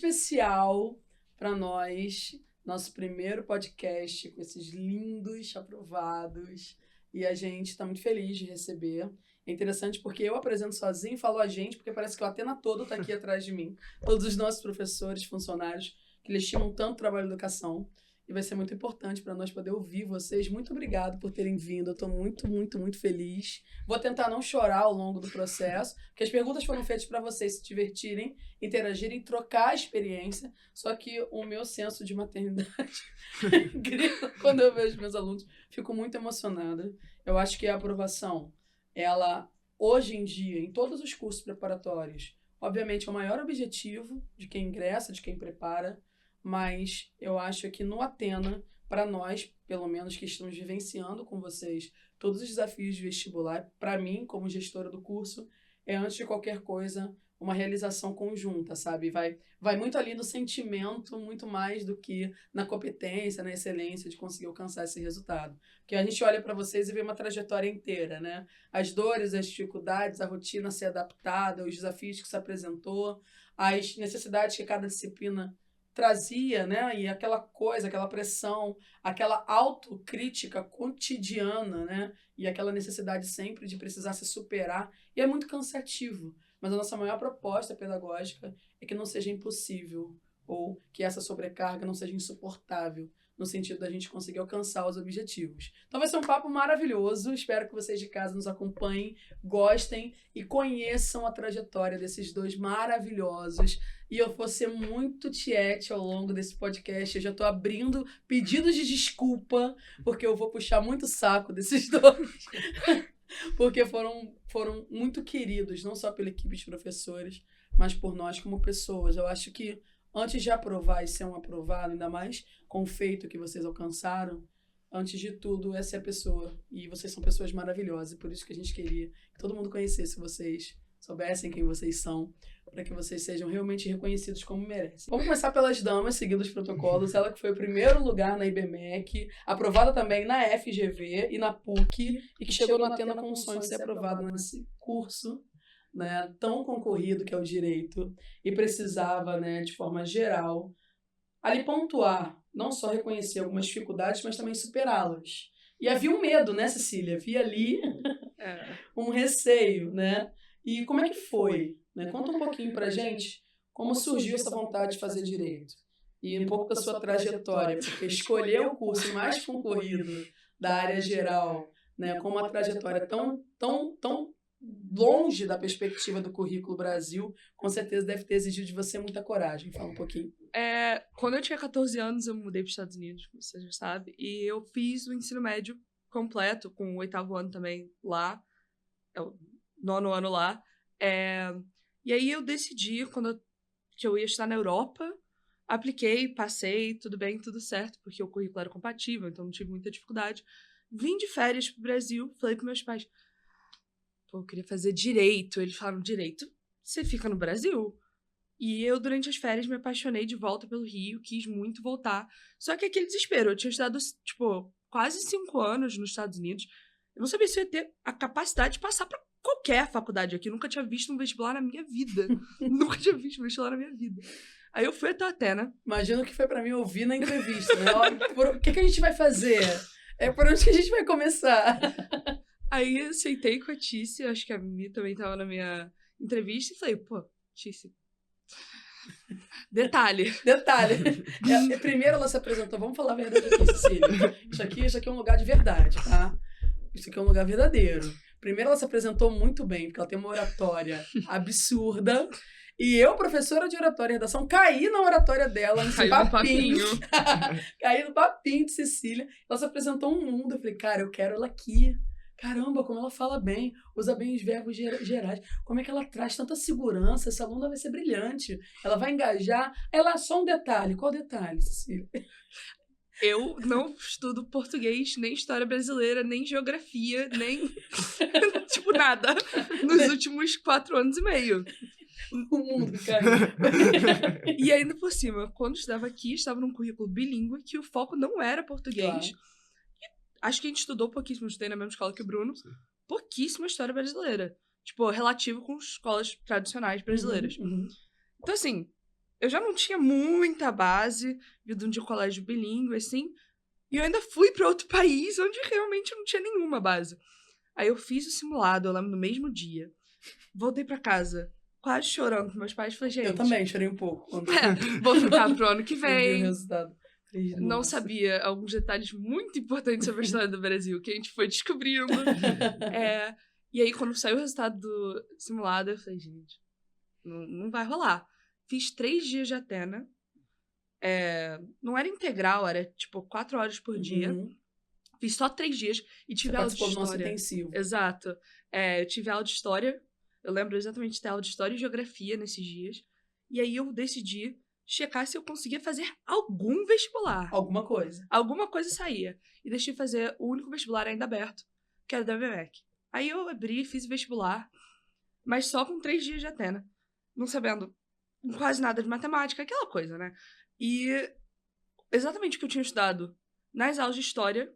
especial para nós, nosso primeiro podcast com esses lindos aprovados. E a gente está muito feliz de receber. É interessante porque eu apresento sozinho e falo a gente, porque parece que o Atena todo está aqui atrás de mim. Todos os nossos professores, funcionários, que eles estimam tanto o trabalho de educação. E vai ser muito importante para nós poder ouvir vocês. Muito obrigado por terem vindo. Eu estou muito, muito, muito feliz. Vou tentar não chorar ao longo do processo, porque as perguntas foram feitas para vocês se divertirem, interagirem, trocar a experiência. Só que o meu senso de maternidade grita quando eu vejo meus alunos. Fico muito emocionada. Eu acho que a aprovação, ela, hoje em dia, em todos os cursos preparatórios, obviamente é o maior objetivo de quem ingressa, de quem prepara, mas eu acho que no Atena, para nós, pelo menos que estamos vivenciando com vocês todos os desafios de vestibular, para mim, como gestora do curso, é antes de qualquer coisa uma realização conjunta, sabe? Vai muito ali no sentimento, muito mais do que na competência, na excelência de conseguir alcançar esse resultado. Porque a gente olha para vocês e vê uma trajetória inteira, né? As dores, as dificuldades, a rotina ser adaptada, os desafios que se apresentou, as necessidades que cada disciplina trazia, né? E aquela coisa, aquela pressão, aquela autocrítica cotidiana, né? E aquela necessidade sempre de precisar se superar. E é muito cansativo. Mas a nossa maior proposta pedagógica é que não seja impossível ou que essa sobrecarga não seja insuportável, no sentido da gente conseguir alcançar os objetivos. Então vai ser um papo maravilhoso. Espero que vocês de casa nos acompanhem, gostem e conheçam a trajetória desses dois maravilhosos. E eu vou ser muito tiete ao longo desse podcast. Eu já estou abrindo pedidos de desculpa, porque eu vou puxar muito o saco desses dois. Porque foram muito queridos, não só pela equipe de professores, mas por nós como pessoas. Eu acho que antes de aprovar e ser um aprovado, ainda mais com o feito que vocês alcançaram, antes de tudo, essa é a pessoa. E vocês são pessoas maravilhosas. E por isso que a gente queria que todo mundo conhecesse vocês, soubessem quem vocês são, para que vocês sejam realmente reconhecidos como merecem. Vamos começar pelas damas, seguindo os protocolos. Ela que foi o primeiro lugar na IBMEC, aprovada também na FGV e na PUC, e que chegou no Atena com o sonho de ser aprovada nesse curso, né, tão concorrido que é o direito, e precisava, né, de forma geral, ali pontuar, não só reconhecer algumas dificuldades, mas também superá-las. E havia um medo, né, Cecília? Havia ali um receio, né? E como é que foi? Né? Conta um pouquinho pra gente como surgiu essa vontade de fazer direito. E um pouco da sua trajetória, porque escolher o curso mais concorrido da área geral, né, com uma trajetória tão longe da perspectiva do currículo Brasil, com certeza deve ter exigido de você muita coragem. Fala um pouquinho. Quando eu tinha 14 anos, eu mudei para os Estados Unidos, como você já sabe, e eu fiz o ensino médio completo, com o 8º ano também lá, o 9º ano lá. E aí eu decidi, que eu ia estar na Europa, apliquei, passei, tudo bem, tudo certo, porque o currículo era compatível, então não tive muita dificuldade. Vim de férias pro Brasil, falei com meus pais, eu queria fazer direito. Eles falaram, direito? Você fica no Brasil? E eu, durante as férias, me apaixonei de volta pelo Rio, quis muito voltar. Só que aquele desespero, eu tinha estudado, quase 5 anos nos Estados Unidos. Eu não sabia se eu ia ter a capacidade de passar para qualquer faculdade aqui. Eu nunca tinha visto um vestibular na minha vida. Nunca tinha visto um vestibular na minha vida. Aí eu fui até a Atena. Imagino que foi para mim ouvir na entrevista, né? O que a gente vai fazer? Por onde que a gente vai começar? Aí eu sentei com a Tícia, acho que a Mimi também estava na minha entrevista, e falei, Tícia, Detalhe. Primeiro ela se apresentou, vamos falar a verdade aqui, Cecília. Isso aqui é um lugar de verdade, tá? Isso aqui é um lugar verdadeiro. Primeiro ela se apresentou muito bem, porque ela tem uma oratória absurda. E eu, professora de oratória e redação, caí na oratória dela, nesse papinho. Caí no papinho de Cecília. Ela se apresentou um mundo. Eu falei, cara, eu quero ela aqui. Caramba, como ela fala bem, usa bem os verbos gerais. Como é que ela traz tanta segurança? Essa aluna vai ser brilhante. Ela vai engajar. Só um detalhe. Qual detalhe, Cecília? Eu não estudo português, nem história brasileira, nem geografia, nem... nada. Nos últimos 4 anos e meio. O mundo, cara. E ainda por cima, quando estava aqui, estava num currículo bilíngue, que o foco não era português. Claro. Acho que a gente estudou pouquíssimo, eu estudei na mesma escola que o Bruno. Sim. Pouquíssima história brasileira. Relativo com escolas tradicionais brasileiras. Uhum. Então, assim, eu já não tinha muita base, vindo de colégio bilíngue, assim, e eu ainda fui pra outro país onde realmente não tinha nenhuma base. Aí eu fiz o simulado, eu lembro, no mesmo dia. Voltei pra casa, quase chorando com meus pais. Falei, gente... Eu também chorei um pouco. Vou ficar pro ano que Eu vi o vem. resultado. Não sabia alguns detalhes muito importantes sobre a história do Brasil, que a gente foi descobrindo. E aí, quando saiu o resultado do simulado, eu falei, gente, não vai rolar. Fiz 3 dias de Athena. Não era integral, era tipo 4 horas por dia. Fiz só 3 dias e tive aula de história. Do nosso intensivo. Exato. Eu tive aula de história. Eu lembro exatamente de ter aula de história e geografia nesses dias. E aí eu decidi checar se eu conseguia fazer algum vestibular. Alguma coisa. Alguma coisa saía. E deixei fazer o único vestibular ainda aberto, que era da IBMEC. Aí eu abri, fiz o vestibular, mas só com 3 dias de Athena. Não sabendo quase nada de matemática, aquela coisa, né? E exatamente o que eu tinha estudado nas aulas de história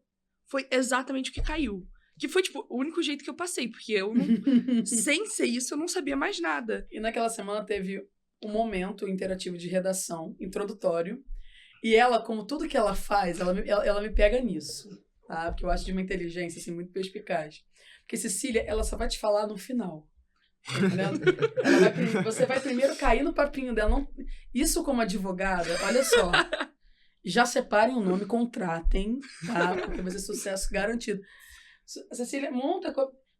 foi exatamente o que caiu. Que foi, tipo, o único jeito que eu passei, porque eu não... sem ser isso, eu não sabia mais nada. E naquela semana teve um momento interativo de redação, introdutório, e ela, como tudo que ela faz, ela me pega nisso, tá? Porque eu acho de uma inteligência, assim, muito perspicaz. Porque Cecília, ela só vai te falar no final. Tá entendendo? Você vai primeiro cair no papinho dela. Não... Isso como advogada, olha só. Já separem o nome, contratem, tá? Porque vai ser sucesso garantido. A Cecília monta...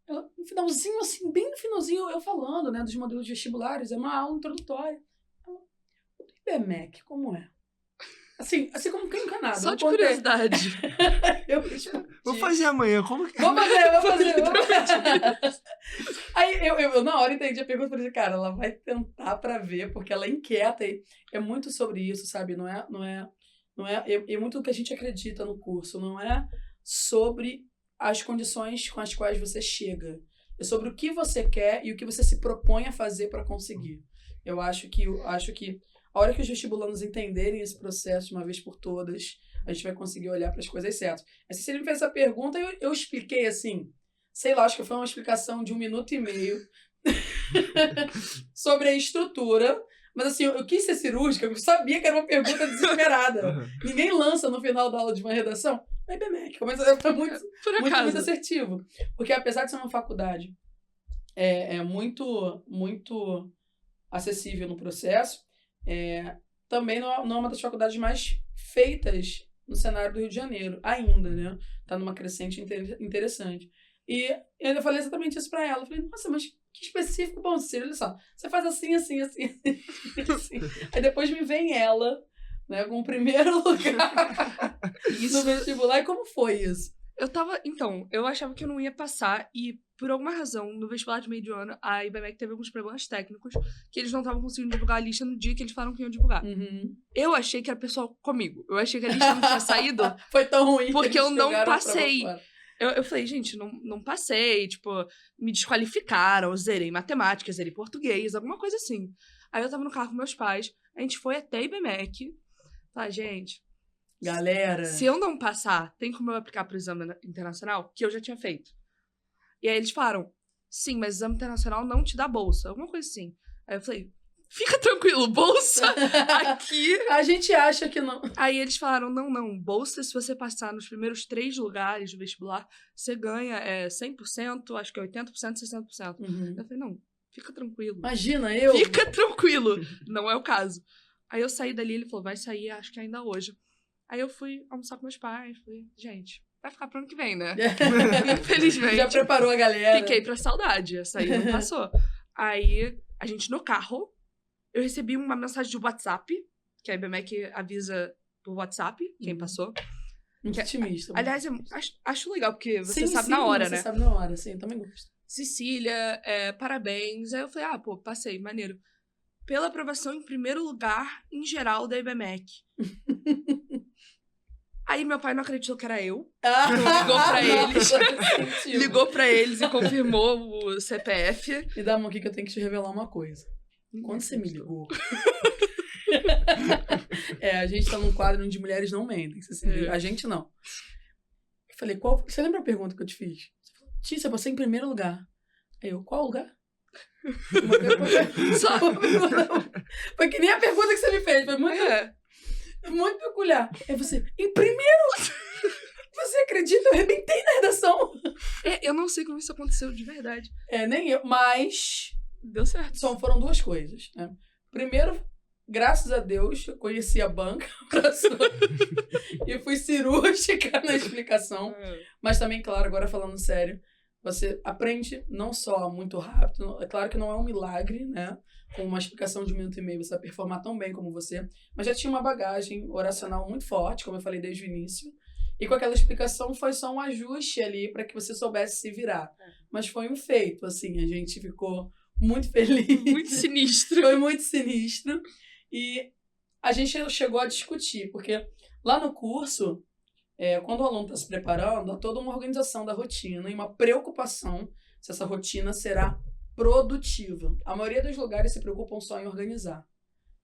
No finalzinho, assim, bem no finalzinho, eu falando, né, dos modelos vestibulares, é uma aula introdutória. O do IBMEC, como é? Assim como quem encanado. Só de curiosidade. Vou fazer amanhã, como que... Vou fazer. Aí eu na hora entendi a pergunta, falei, cara, ela vai tentar pra ver, porque ela é inquieta e é muito sobre isso, sabe? Não é muito o que a gente acredita no curso, não é sobre as condições com as quais você chega. É sobre o que você quer e o que você se propõe a fazer para conseguir. Eu acho que a hora que os vestibulandos entenderem esse processo de uma vez por todas, a gente vai conseguir olhar para as coisas certas. A Cecília me fez essa pergunta e eu expliquei assim, sei lá, acho que foi uma explicação de 1 minuto e meio sobre a estrutura. Mas assim, eu quis ser cirúrgica, eu sabia que era uma pergunta desesperada. Ninguém lança no final da aula de uma redação. A IBMEC. Foi muito assertivo. Porque apesar de ser uma faculdade muito, muito acessível no processo, também não é uma das faculdades mais feitas no cenário do Rio de Janeiro, ainda, né? Tá numa crescente interessante. E eu ainda falei exatamente isso pra ela. Eu falei, nossa, mas que específico. Bom, Cecília, olha só, você faz assim. Aí depois me vem ela, né, com o primeiro lugar no vestibular. E como foi isso? Eu achava que eu não ia passar e, por alguma razão, no vestibular de meio de ano, a IBMEC teve alguns problemas técnicos que eles não estavam conseguindo divulgar a lista no dia que eles falaram que iam divulgar. Eu achei que era pessoal comigo. Eu achei que a lista não tinha saído. Foi tão ruim porque eu não passei. Eu falei, gente, não passei, tipo, me desqualificaram, zerei matemática, zerei português, alguma coisa assim. Aí eu tava no carro com meus pais, a gente foi até a IBMEC. Falei, gente... Galera... Se eu não passar, tem como eu aplicar pro exame internacional? Que eu já tinha feito. E aí eles falaram, sim, mas exame internacional não te dá bolsa. Alguma coisa assim. Aí eu falei, fica tranquilo, bolsa aqui... A gente acha que não. Aí eles falaram, não, bolsa, se você passar nos primeiros 3 lugares do vestibular, você ganha 100%, acho que 80%, 60%. Eu falei, não, fica tranquilo. Imagina, eu... Fica tranquilo. Não é o caso. Aí eu saí dali, ele falou, vai sair, acho que ainda hoje. Aí eu fui almoçar com meus pais, falei, gente, vai ficar pro ano que vem, né? Infelizmente. Já preparou a galera. Fiquei pra saudade, essa aí não passou. Aí, a gente no carro, eu recebi uma mensagem de WhatsApp, que a IBMEC avisa por WhatsApp, quem passou. Muito otimista. Aliás, acho legal, porque você sabe na hora, né? Você sabe na hora, sim, eu também gosto. Cecília, parabéns. Aí eu falei, passei, maneiro. Pela aprovação em primeiro lugar, em geral, da IBMEC. Aí meu pai não acreditou que era eu. Ligou pra eles. Ligou pra eles e confirmou o CPF. Me dá a mão aqui que eu tenho que te revelar uma coisa. Quando você me ligou... a gente tá num quadro onde mulheres não mentem. A gente não. Eu falei, você lembra a pergunta que eu te fiz? Você falou, Tícia, você em primeiro lugar. Aí eu, qual lugar? Só. Foi que nem a pergunta que você me fez. Foi muito peculiar. Aí você, em primeiro, você acredita? Eu arrebentei na redação. Eu não sei como isso aconteceu de verdade. Nem eu, mas... Deu certo. Foram duas coisas, né? Primeiro, graças a Deus, eu conheci a banca e fui cirúrgica na explicação. Mas também, claro, agora falando sério, você aprende não só muito rápido, é claro que não é um milagre, né? Com uma explicação de 1 minuto e meio você vai performar tão bem como você, mas já tinha uma bagagem oracional muito forte, como eu falei desde o início, e com aquela explicação foi só um ajuste ali para que você soubesse se virar. Mas foi um feito, assim, a gente ficou muito feliz. Muito sinistro. Foi muito sinistro. E a gente chegou a discutir, porque lá no curso, quando o aluno está se preparando, há toda uma organização da rotina e uma preocupação se essa rotina será produtiva. A maioria dos lugares se preocupam só em organizar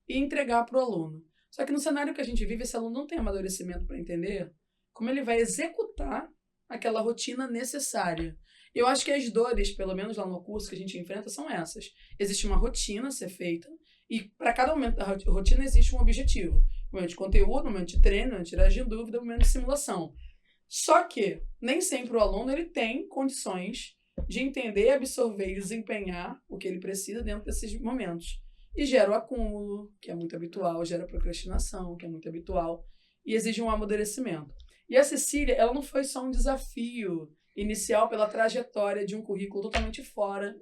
e entregar para o aluno. Só que no cenário que a gente vive, esse aluno não tem amadurecimento para entender como ele vai executar aquela rotina necessária. Eu acho que as dores, pelo menos lá no curso que a gente enfrenta, são essas. Existe uma rotina a ser feita e para cada momento da rotina existe um objetivo. Um momento de conteúdo, um momento de treino, um momento de tiragem de dúvida, um momento de simulação. Só que nem sempre o aluno ele tem condições de entender, absorver e desempenhar o que ele precisa dentro desses momentos. E gera o acúmulo, que é muito habitual, gera a procrastinação, que é muito habitual, e exige um amadurecimento. E a Cecília, ela não foi só um desafio inicial pela trajetória de um currículo totalmente fora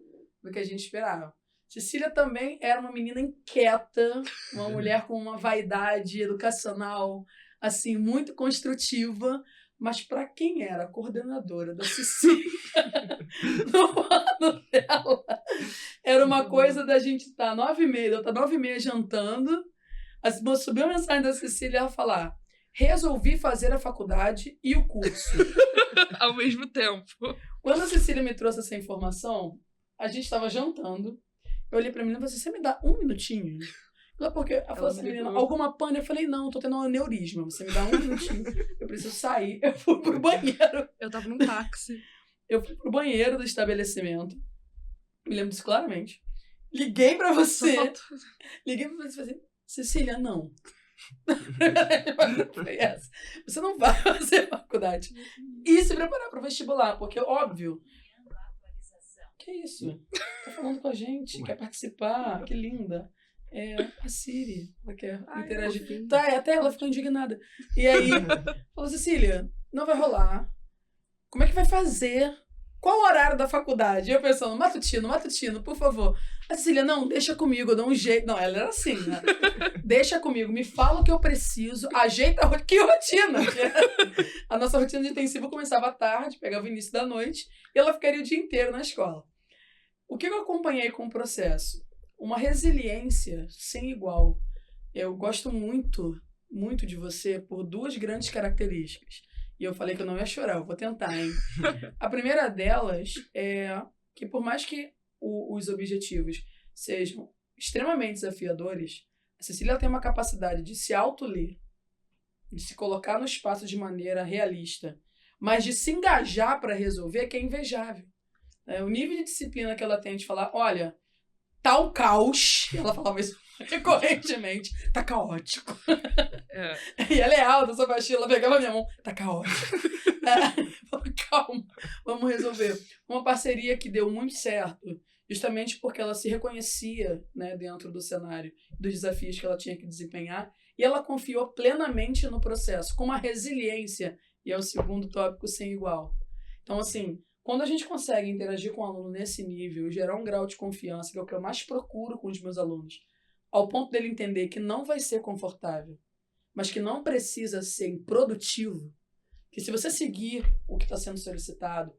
do que a gente esperava. Cecília também era uma menina inquieta, uma mulher com uma vaidade educacional, assim, muito construtiva, mas para quem era a coordenadora da Cecília, no ano dela, era uma coisa da gente estar 9h30, eu estar 9h30 jantando, subiu a mensagem da Cecília e ela falar: resolvi fazer a faculdade e o curso. Ao mesmo tempo. Quando a Cecília me trouxe essa informação, a gente estava jantando, eu olhei pra menina e falei: você me dá um minutinho? Porque ela falou assim, menina, alguma pane? Eu falei: não, tô tendo um aneurisma, você me dá um minutinho, eu preciso sair. Eu fui pro banheiro. Eu tava num táxi. Eu fui pro banheiro do estabelecimento, me lembro disso claramente. Liguei pra você. Liguei pra você e falei: Cecília, não. Foi essa. Você não vai fazer faculdade e se preparar para o vestibular, porque óbvio. Que isso? Tá falando com a gente, quer participar, que linda. A Siri, ela quer interagir. Até ela ficou indignada. E aí, falou: Cecília, não vai rolar. Como é que vai fazer? Qual o horário da faculdade? E eu pensando: matutino, por favor. A Cecília: não, deixa comigo, eu dou um jeito. Não, ela era assim, né? Deixa comigo, me fala o que eu preciso, ajeita a rotina. Que rotina? A nossa rotina de intensivo começava à tarde, pegava o início da noite, e ela ficaria o dia inteiro na escola. O que eu acompanhei com o processo? Uma resiliência sem igual. Eu gosto muito, muito de você por duas grandes características. E eu falei que eu não ia chorar, eu vou tentar, hein? A primeira delas é que, por mais que os objetivos sejam extremamente desafiadores, a Cecília tem uma capacidade de se auto-ler, de se colocar no espaço de maneira realista, mas de se engajar para resolver, que é invejável. O nível de disciplina que ela tem de falar: olha, tá um caos, ela falava isso recorrentemente, tá caótico. E ela é alta, sua baixinha, ela pegava a minha mão, tá caótico. Calma, vamos resolver. Uma parceria que deu muito certo, justamente porque ela se reconhecia, né, dentro do cenário dos desafios que ela tinha que desempenhar, e ela confiou plenamente no processo, com uma resiliência, e é o segundo tópico, sem igual. Então, assim, quando a gente consegue interagir com o aluno nesse nível, gerar um grau de confiança, que é o que eu mais procuro com os meus alunos, ao ponto dele entender que não vai ser confortável, mas que não precisa ser improdutivo, que se você seguir o que está sendo solicitado,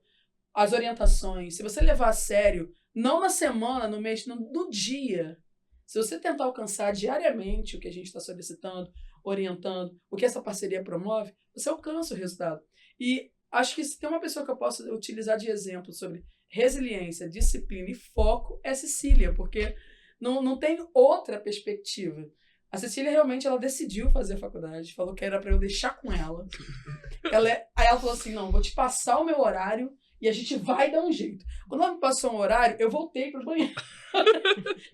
as orientações, se você levar a sério, não na semana, no mês, no dia, se você tentar alcançar diariamente o que a gente está solicitando, orientando, o que essa parceria promove, você alcança o resultado. E acho que se tem uma pessoa que eu posso utilizar de exemplo sobre resiliência, disciplina e foco, é a Cecília, porque não tem outra perspectiva. A Cecília realmente ela decidiu fazer a faculdade, falou que era para eu deixar com ela. Aí ela falou assim: não, vou te passar o meu horário e a gente vai dar um jeito. Quando ela me passou um horário, eu voltei pro banheiro.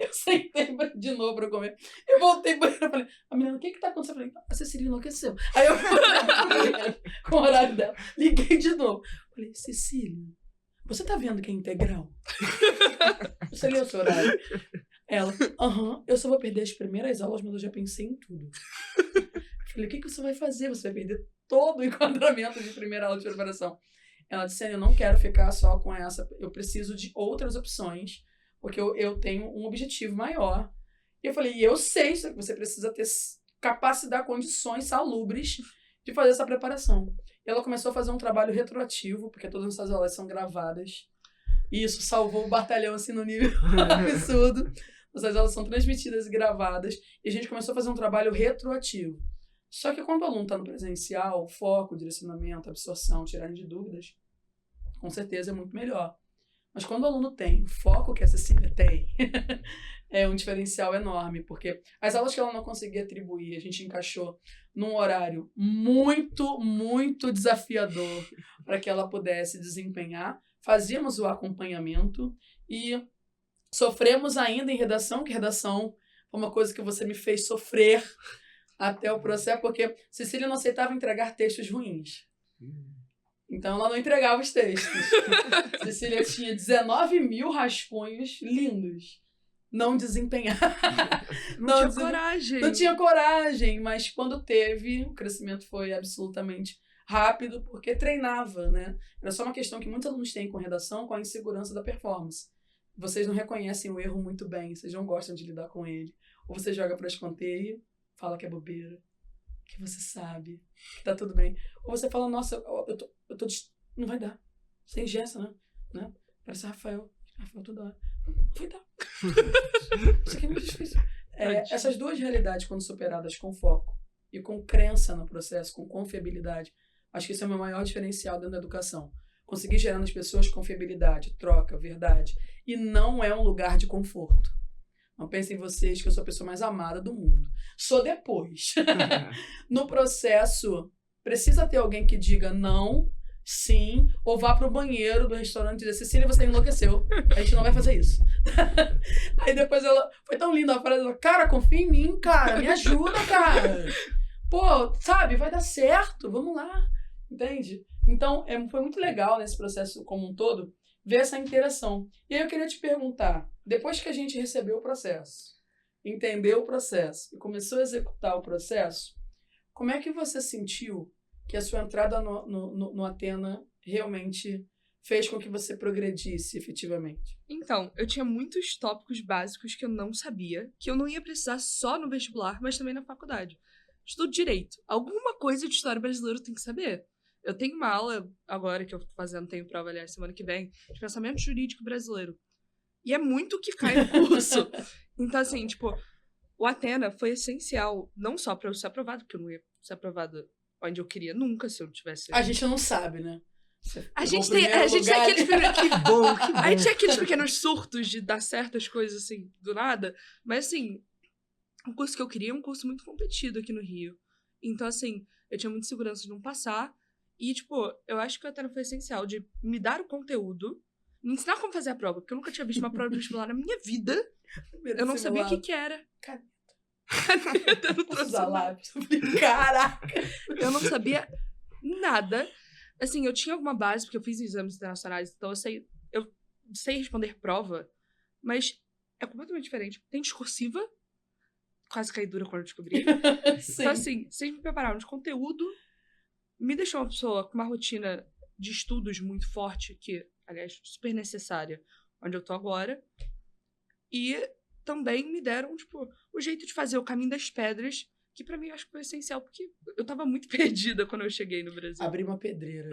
Eu sentei de novo pra comer. Eu voltei pro banheiro e falei, a menina, o que tá acontecendo? Eu falei, a Cecília enlouqueceu. Aí eu fui pro banheiro com o horário dela. Liguei de novo. Falei, Cecília, você tá vendo que é integral? Você leu o seu horário? Ela, eu só vou perder as primeiras aulas, mas eu já pensei em tudo. Falei, o que você vai fazer? Você vai perder todo o enquadramento de primeira aula de preparação. Ela disse, eu não quero ficar só com essa, eu preciso de outras opções, porque eu tenho um objetivo maior. E eu falei, eu sei que você precisa ter capacidade, condições salubres de fazer essa preparação. E ela começou a fazer um trabalho retroativo, porque todas as nossas aulas são gravadas. E isso salvou o batalhão, assim, no nível absurdo. Nossas aulas são transmitidas e gravadas. E a gente começou a fazer um trabalho retroativo. Só que quando o aluno está no presencial, foco, direcionamento, absorção, tiragem de dúvidas, com certeza é muito melhor. Mas quando o aluno tem o foco que a Cecília tem, é um diferencial enorme, porque as aulas que ela não conseguia atribuir, a gente encaixou num horário muito, muito desafiador para que ela pudesse desempenhar. Fazíamos o acompanhamento e sofremos ainda em redação, que redação foi uma coisa que você me fez sofrer até o processo, porque Cecília não aceitava entregar textos ruins. Então, ela não entregava os textos. Cecília tinha 19 mil rascunhos lindos. Não desempenhava. Não tinha coragem. Não tinha coragem, mas quando teve, o crescimento foi absolutamente rápido, porque treinava, né? Era só uma questão que muitos alunos têm com redação, com a insegurança da performance. Vocês não reconhecem o erro muito bem, vocês não gostam de lidar com ele. Ou você joga para escanteio, fala que é bobeira, que você sabe, que tá tudo bem. Ou você fala, nossa, eu tô não vai dar. Sem gesso, né? Parece Rafael toda hora. Não vai dar. Isso aqui é muito difícil. Essas duas realidades, quando superadas com foco e com crença no processo, com confiabilidade, acho que esse é o meu maior diferencial dentro da educação. Conseguir gerar nas pessoas confiabilidade, troca, verdade. E não é um lugar de conforto. Não pensem em vocês que eu sou a pessoa mais amada do mundo. Sou depois. No processo, precisa ter alguém que diga não, sim, ou vá pro banheiro do restaurante e dizer, Cecília, você enlouqueceu. A gente não vai fazer isso. Aí depois ela... Foi tão linda a frase. Ela, cara, confia em mim, cara. Me ajuda, cara. Pô, sabe, vai dar certo. Vamos lá. Entende? Então, foi muito legal nesse processo como um todo ver essa interação. E aí eu queria te perguntar, depois que a gente recebeu o processo, entendeu o processo e começou a executar o processo, como é que você sentiu que a sua entrada no Athena realmente fez com que você progredisse efetivamente? Então, eu tinha muitos tópicos básicos que eu não sabia, que eu não ia precisar só no vestibular, mas também na faculdade. Estudo direito. Alguma coisa de história brasileira eu tenho que saber. Eu tenho uma aula agora que eu tô fazendo, tenho prova, aliás, semana que vem, de pensamento jurídico brasileiro. E é muito o que cai no curso. Então, assim, tipo, o Athena foi essencial, não só pra eu ser aprovado, porque eu não ia ser aprovada onde eu queria nunca, se eu tivesse... A gente não sabe, né? A gente tem aqueles Que bom. A gente tem aqueles pequenos surtos de dar certas coisas, assim, do nada. Mas, assim, o curso que eu queria é um curso muito competido aqui no Rio. Então, assim, eu tinha muita segurança de não passar. E, tipo, eu acho que o Athena foi essencial de me dar o conteúdo, me ensinar como fazer a prova, porque eu nunca tinha visto uma prova de vestibular na minha vida. Eu não sabia o que era. Caneta, eu não trouxe lápis. Caraca! Eu não sabia nada. Assim, eu tinha alguma base, porque eu fiz exames internacionais, então eu sei responder prova, mas é completamente diferente. Tem discursiva, quase caí dura quando eu descobri. Então, assim, vocês me prepararam de conteúdo, me deixou uma pessoa com uma rotina de estudos muito forte, que, aliás, super necessária, onde eu tô agora. E também me deram, tipo, o jeito de fazer o caminho das pedras, que pra mim eu acho que foi essencial, porque eu tava muito perdida quando eu cheguei no Brasil. Abri uma pedreira.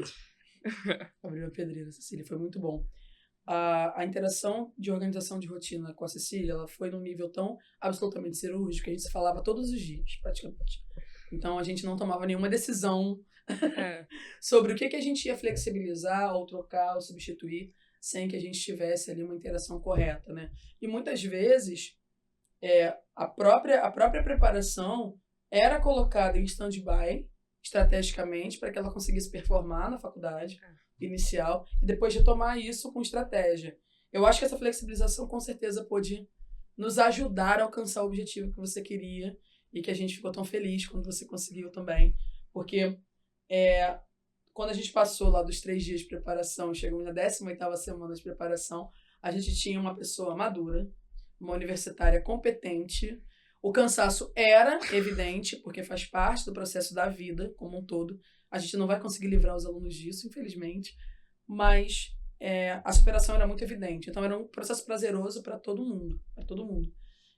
Cecília, foi muito bom. A interação de organização de rotina com a Cecília, ela foi num nível tão absolutamente cirúrgico que a gente se falava todos os dias, praticamente. Então, a gente não tomava nenhuma decisão sobre o que a gente ia flexibilizar, ou trocar, ou substituir, sem que a gente tivesse ali uma interação correta, né? E muitas vezes, a própria preparação era colocada em stand-by, estrategicamente, para que ela conseguisse performar na faculdade, inicial e depois retomar isso com estratégia. Eu acho que essa flexibilização com certeza pôde nos ajudar a alcançar o objetivo que você queria e que a gente ficou tão feliz quando você conseguiu também. Porque quando a gente passou lá dos 3 dias de preparação, chegamos na 18ª semana de preparação, a gente tinha uma pessoa madura, uma universitária competente. O cansaço era evidente, porque faz parte do processo da vida como um todo. A gente não vai conseguir livrar os alunos disso, infelizmente, mas a superação era muito evidente. Então, era um processo prazeroso para todo mundo.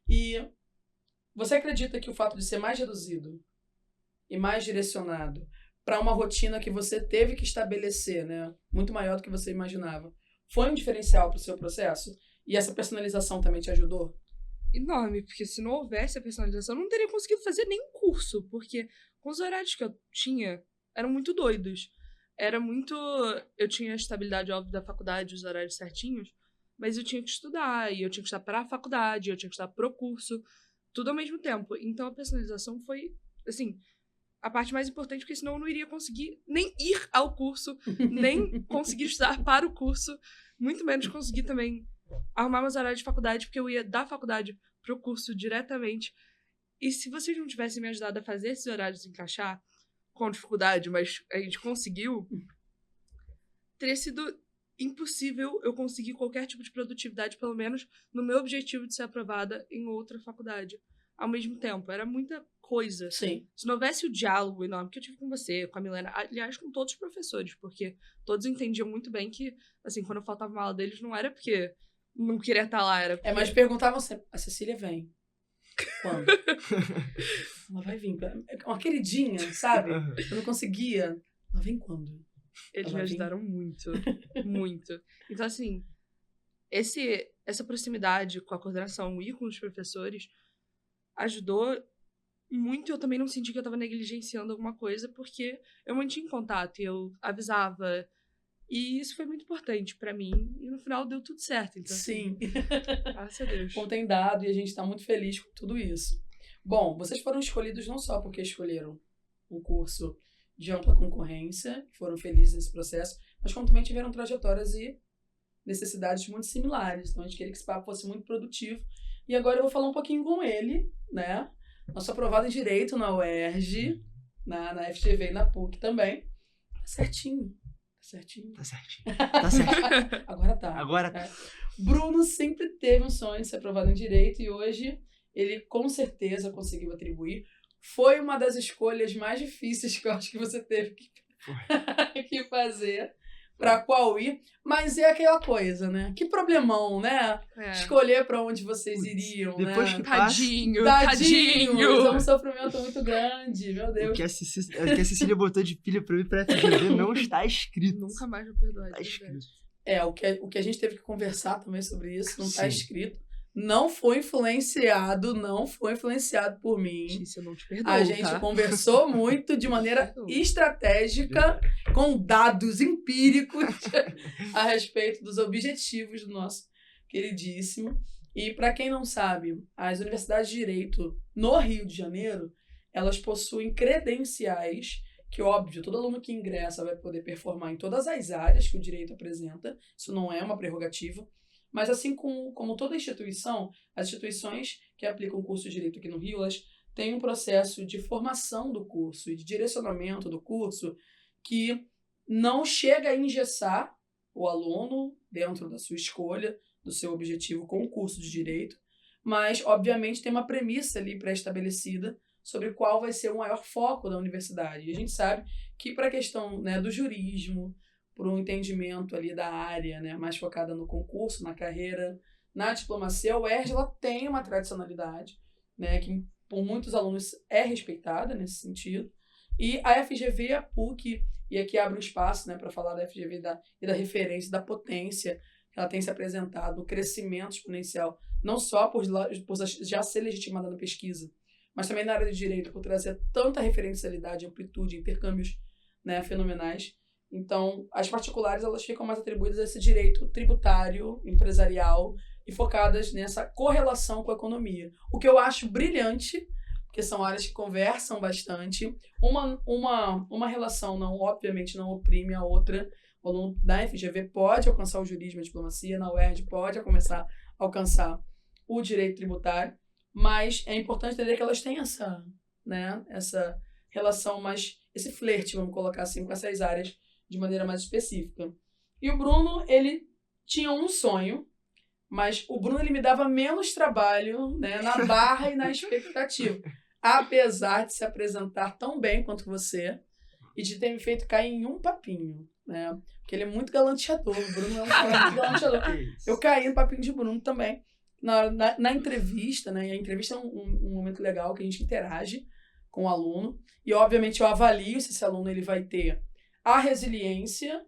E você acredita que o fato de ser mais reduzido e mais direcionado para uma rotina que você teve que estabelecer, né, muito maior do que você imaginava, foi um diferencial para o seu processo? E essa personalização também te ajudou? Enorme, porque se não houvesse a personalização, eu não teria conseguido fazer nenhum curso, porque com os horários que eu tinha, eram muito doidos. Eu tinha a estabilidade, óbvio, da faculdade, os horários certinhos, mas eu tinha que estudar, e eu tinha que estudar para a faculdade, eu tinha que estudar pro curso, tudo ao mesmo tempo. Então, a personalização foi, assim, a parte mais importante, porque senão eu não iria conseguir nem ir ao curso, nem conseguir estudar para o curso, muito menos conseguir também arrumar meus horários de faculdade, porque eu ia da faculdade pro curso diretamente. E se vocês não tivessem me ajudado a fazer esses horários encaixar, com dificuldade, mas a gente conseguiu, teria sido impossível eu conseguir qualquer tipo de produtividade, pelo menos no meu objetivo de ser aprovada em outra faculdade. Ao mesmo tempo, era muita coisa. Sim. Se não houvesse o diálogo enorme que eu tive com você, com a Milena, aliás, com todos os professores, porque todos entendiam muito bem que, assim, quando eu faltava uma aula deles, não era porque não queria estar lá, era porque... Mas perguntavam sempre, a Cecília vem. Quando? Ela vai vir. Uma queridinha, sabe? Eu não conseguia. Ela vem quando? Eles me ajudaram muito, muito. Então, assim, essa proximidade com a coordenação e com os professores ajudou muito. Eu também não senti que eu estava negligenciando alguma coisa, porque eu mantinha contato e eu avisava. E isso foi muito importante pra mim. E no final deu tudo certo. Então, sim. Assim, graças a Deus. Tem dado e a gente tá muito feliz com tudo isso. Bom, vocês foram escolhidos não só porque escolheram um curso de ampla concorrência, foram felizes nesse processo, mas como também tiveram trajetórias e necessidades muito similares. Então a gente queria que esse papo fosse muito produtivo. E agora eu vou falar um pouquinho com ele, né? Nosso aprovado em Direito na UERJ, na FGV e na PUC também. Tá certinho. Tá certo. Agora tá. Bruno sempre teve um sonho de ser aprovado em Direito e hoje ele com certeza conseguiu atribuir. Foi uma das escolhas mais difíceis que eu acho que você teve que fazer para qual ir. Mas é aquela coisa, né? Que problemão, né? Escolher para onde vocês iriam, depois né? Que Tadinho. É um sofrimento muito grande, meu Deus. O que a Cecília botou de pilha pra mim pra FGV não está escrito. Nunca mais vou perdoar. Tá escrito. O que a gente teve que conversar também sobre isso, não está escrito. Não foi influenciado por mim. Isso eu não te perdoo, a gente conversou muito de maneira estratégica, com dados empíricos a respeito dos objetivos do nosso queridíssimo. E para quem não sabe, as universidades de Direito no Rio de Janeiro, elas possuem credenciais que, óbvio, todo aluno que ingressa vai poder performar em todas as áreas que o direito apresenta. Isso não é uma prerrogativa. Mas assim como toda instituição, as instituições que aplicam o curso de Direito aqui no Rio, elas têm um processo de formação do curso e de direcionamento do curso que não chega a engessar o aluno dentro da sua escolha, do seu objetivo com o curso de Direito, mas, obviamente, tem uma premissa ali pré-estabelecida sobre qual vai ser o maior foco da universidade. E a gente sabe que para a questão, né, do jurismo, por um entendimento ali da área, né, mais focada no concurso, na carreira, na diplomacia, a UERJ ela tem uma tradicionalidade, né, que por muitos alunos é respeitada nesse sentido. E a FGV e a PUC, e aqui abre um espaço, né, para falar da FGV e da referência, da potência que ela tem se apresentado, o crescimento exponencial, não só por já ser legitimada na pesquisa, mas também na área de direito, por trazer tanta referencialidade, amplitude, intercâmbios, né, fenomenais. Então, as particulares elas ficam mais atribuídas a esse direito tributário, empresarial e focadas nessa correlação com a economia. O que eu acho brilhante, porque são áreas que conversam bastante. Uma relação, obviamente, não oprime a outra, O aluno da FGV pode alcançar o jurismo e a diplomacia, na UERJ pode começar a alcançar o direito tributário, mas é importante entender que elas têm essa, né, essa relação mais, esse flerte, vamos colocar assim, com essas áreas de maneira mais específica. E o Bruno, ele tinha um sonho, mas o Bruno ele me dava menos trabalho, né, na barra e na expectativa, apesar de se apresentar tão bem quanto você e de ter me feito cair em um papinho, né? Porque ele é muito galanteador, o Bruno é um cara muito galanteador. Eu caí no papinho de Bruno também. Na entrevista, né? E a entrevista é um momento legal que a gente interage com o aluno e, obviamente, eu avalio se esse aluno ele vai ter a resiliência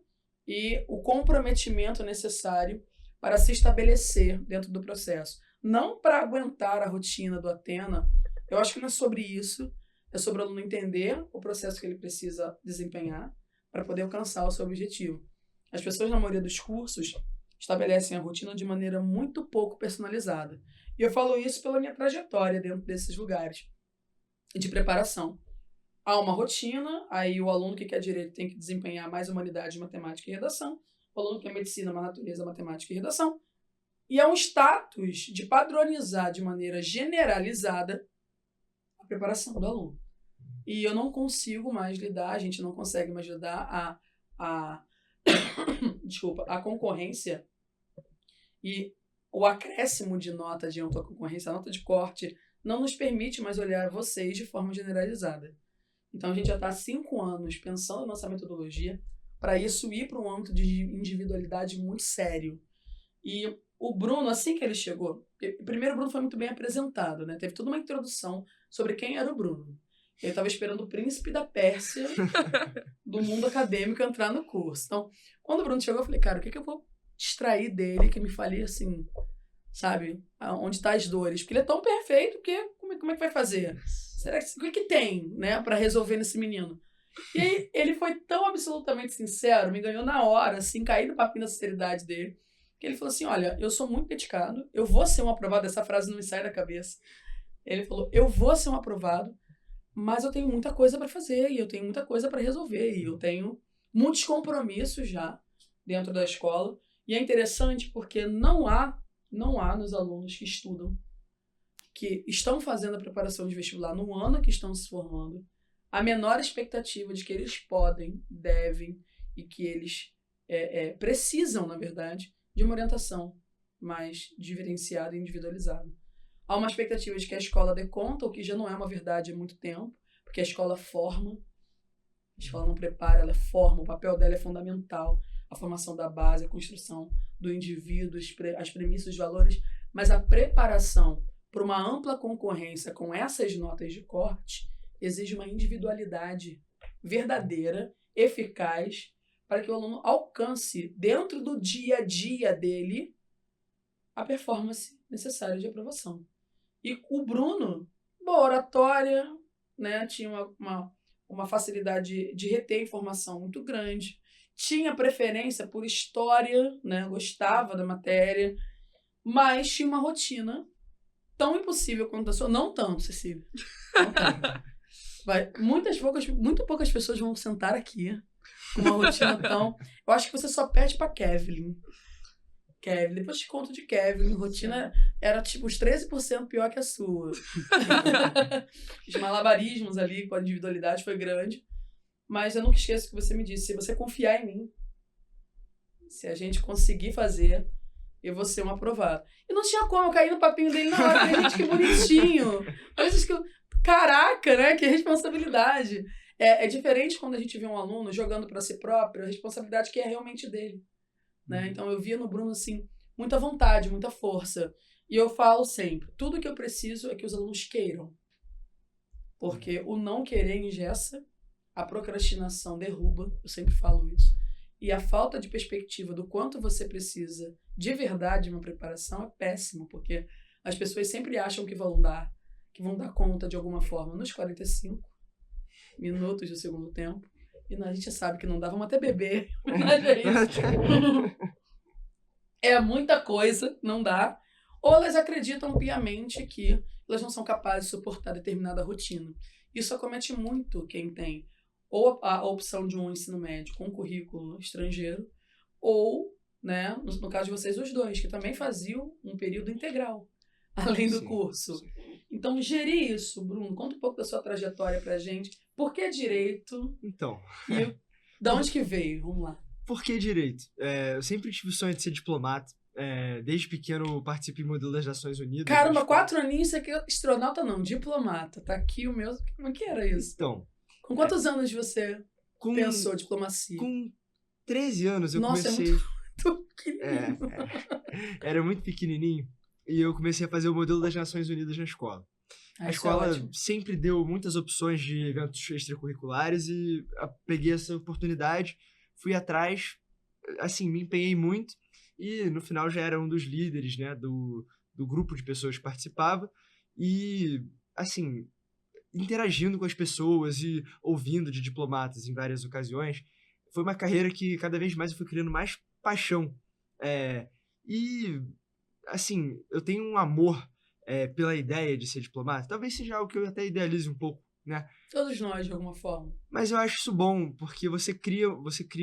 e o comprometimento necessário para se estabelecer dentro do processo. Não para aguentar a rotina do Athena, eu acho que não é sobre isso, é sobre o aluno entender o processo que ele precisa desempenhar para poder alcançar o seu objetivo. As pessoas, na maioria dos cursos, estabelecem a rotina de maneira muito pouco personalizada. E eu falo isso pela minha trajetória dentro desses lugares de preparação. Há uma rotina, aí o aluno que quer direito tem que desempenhar mais humanidade, matemática e redação, o aluno que quer medicina, mais natureza, matemática e redação, e há um status de padronizar de maneira generalizada a preparação do aluno. E eu não consigo mais lidar, a gente não consegue mais lidar a concorrência e o acréscimo de nota de concorrência, a nota de corte, não nos permite mais olhar vocês de forma generalizada. Então, a gente já está há 5 anos pensando na nossa metodologia para isso ir para um âmbito de individualidade muito sério. E o Bruno, assim que ele chegou, primeiro o Bruno foi muito bem apresentado, né? Teve toda uma introdução sobre quem era o Bruno. Ele estava esperando o príncipe da Pérsia do mundo acadêmico entrar no curso. Então, quando o Bruno chegou, eu falei, cara, o que eu vou extrair dele que me fale assim, sabe? Onde está as dores? Porque ele é tão perfeito que como é que vai fazer? Será que, o que tem, né, para resolver nesse menino? E aí, ele foi tão absolutamente sincero, me ganhou na hora, assim, caí no papinho da sinceridade dele, que ele falou assim, olha, eu sou muito dedicado, eu vou ser um aprovado, essa frase não me sai da cabeça. Ele falou, eu vou ser um aprovado, mas eu tenho muita coisa para fazer, e eu tenho muita coisa para resolver, e eu tenho muitos compromissos já dentro da escola. E é interessante porque não há nos alunos que estudam, que estão fazendo a preparação de vestibular no ano que estão se formando, a menor expectativa de que eles podem, devem e que eles precisam, na verdade, de uma orientação mais diferenciada e individualizada. Há uma expectativa de que a escola dê conta, o que já não é uma verdade há muito tempo, porque a escola forma, a escola não prepara, ela forma, o papel dela é fundamental, a formação da base, a construção do indivíduo, as premissas, os valores, mas a preparação para uma ampla concorrência com essas notas de corte exige uma individualidade verdadeira, eficaz, para que o aluno alcance, dentro do dia a dia dele, a performance necessária de aprovação. E o Bruno, boa oratória, né, tinha uma facilidade de reter informação muito grande, tinha preferência por história, né, gostava da matéria, mas tinha uma rotina tão impossível quanto a sua. Não tanto, Cecília. Não tanto. Muito poucas pessoas vão sentar aqui com uma rotina tão... Eu acho que você só pede pra Kevin. Depois te conto de Kevin. Rotina era tipo uns 13% pior que a sua. Os malabarismos ali com a individualidade foi grande. Mas eu nunca esqueço o que você me disse. Se você confiar em mim, se a gente conseguir fazer, eu vou ser um aprovado. E não tinha como eu cair no papinho dele na hora. Falei, gente, que bonitinho. Caraca, né? Que responsabilidade. É diferente quando a gente vê um aluno jogando para si próprio, a responsabilidade que é realmente dele. Né? Então eu via no Bruno, assim, muita vontade, muita força. E eu falo sempre, tudo que eu preciso é que os alunos queiram. Porque o não querer engessa, a procrastinação derruba, eu sempre falo isso. E a falta de perspectiva do quanto você precisa de verdade de uma preparação é péssimo, porque as pessoas sempre acham que vão dar conta de alguma forma nos 45 minutos do segundo tempo. E a gente sabe que não dá, vamos até beber. É muita coisa, não dá. Ou elas acreditam piamente que elas não são capazes de suportar determinada rotina. Isso acomete muito quem tem ou a opção de um ensino médio com currículo estrangeiro, ou, né, no caso de vocês, os dois, que também faziam um período integral, além do Sim, curso. sim. Então, gerir isso, Bruno, conta um pouco da sua trajetória pra gente. Por que direito? Então, E de onde que veio? Vamos lá. por que direito? Eu sempre tive o sonho de ser diplomata. Desde pequeno eu participo em modelo das Nações Unidas. Caramba, 4 aninhos, você aqui é astronauta não, diplomata. Tá aqui o meu... Como que era isso? Então, Com quantos anos você com, pensou diplomacia? com 13 anos eu Nossa, comecei... é muito pequenininho. Era muito pequenininho. E eu comecei a fazer o modelo das Nações Unidas na escola. A Isso é escola ótimo. sempre deu muitas opções de eventos extracurriculares e peguei essa oportunidade, fui atrás, assim, me empenhei muito e no final já era um dos líderes, né, do grupo de pessoas que participava e, assim, interagindo com as pessoas e ouvindo de diplomatas em várias ocasiões. Foi uma carreira que cada vez mais eu fui criando mais paixão. E, assim, eu tenho um amor pela ideia de ser diplomata. Talvez seja algo que eu até idealize um pouco, né? Todos nós, de alguma forma. Mas eu acho isso bom, porque você cria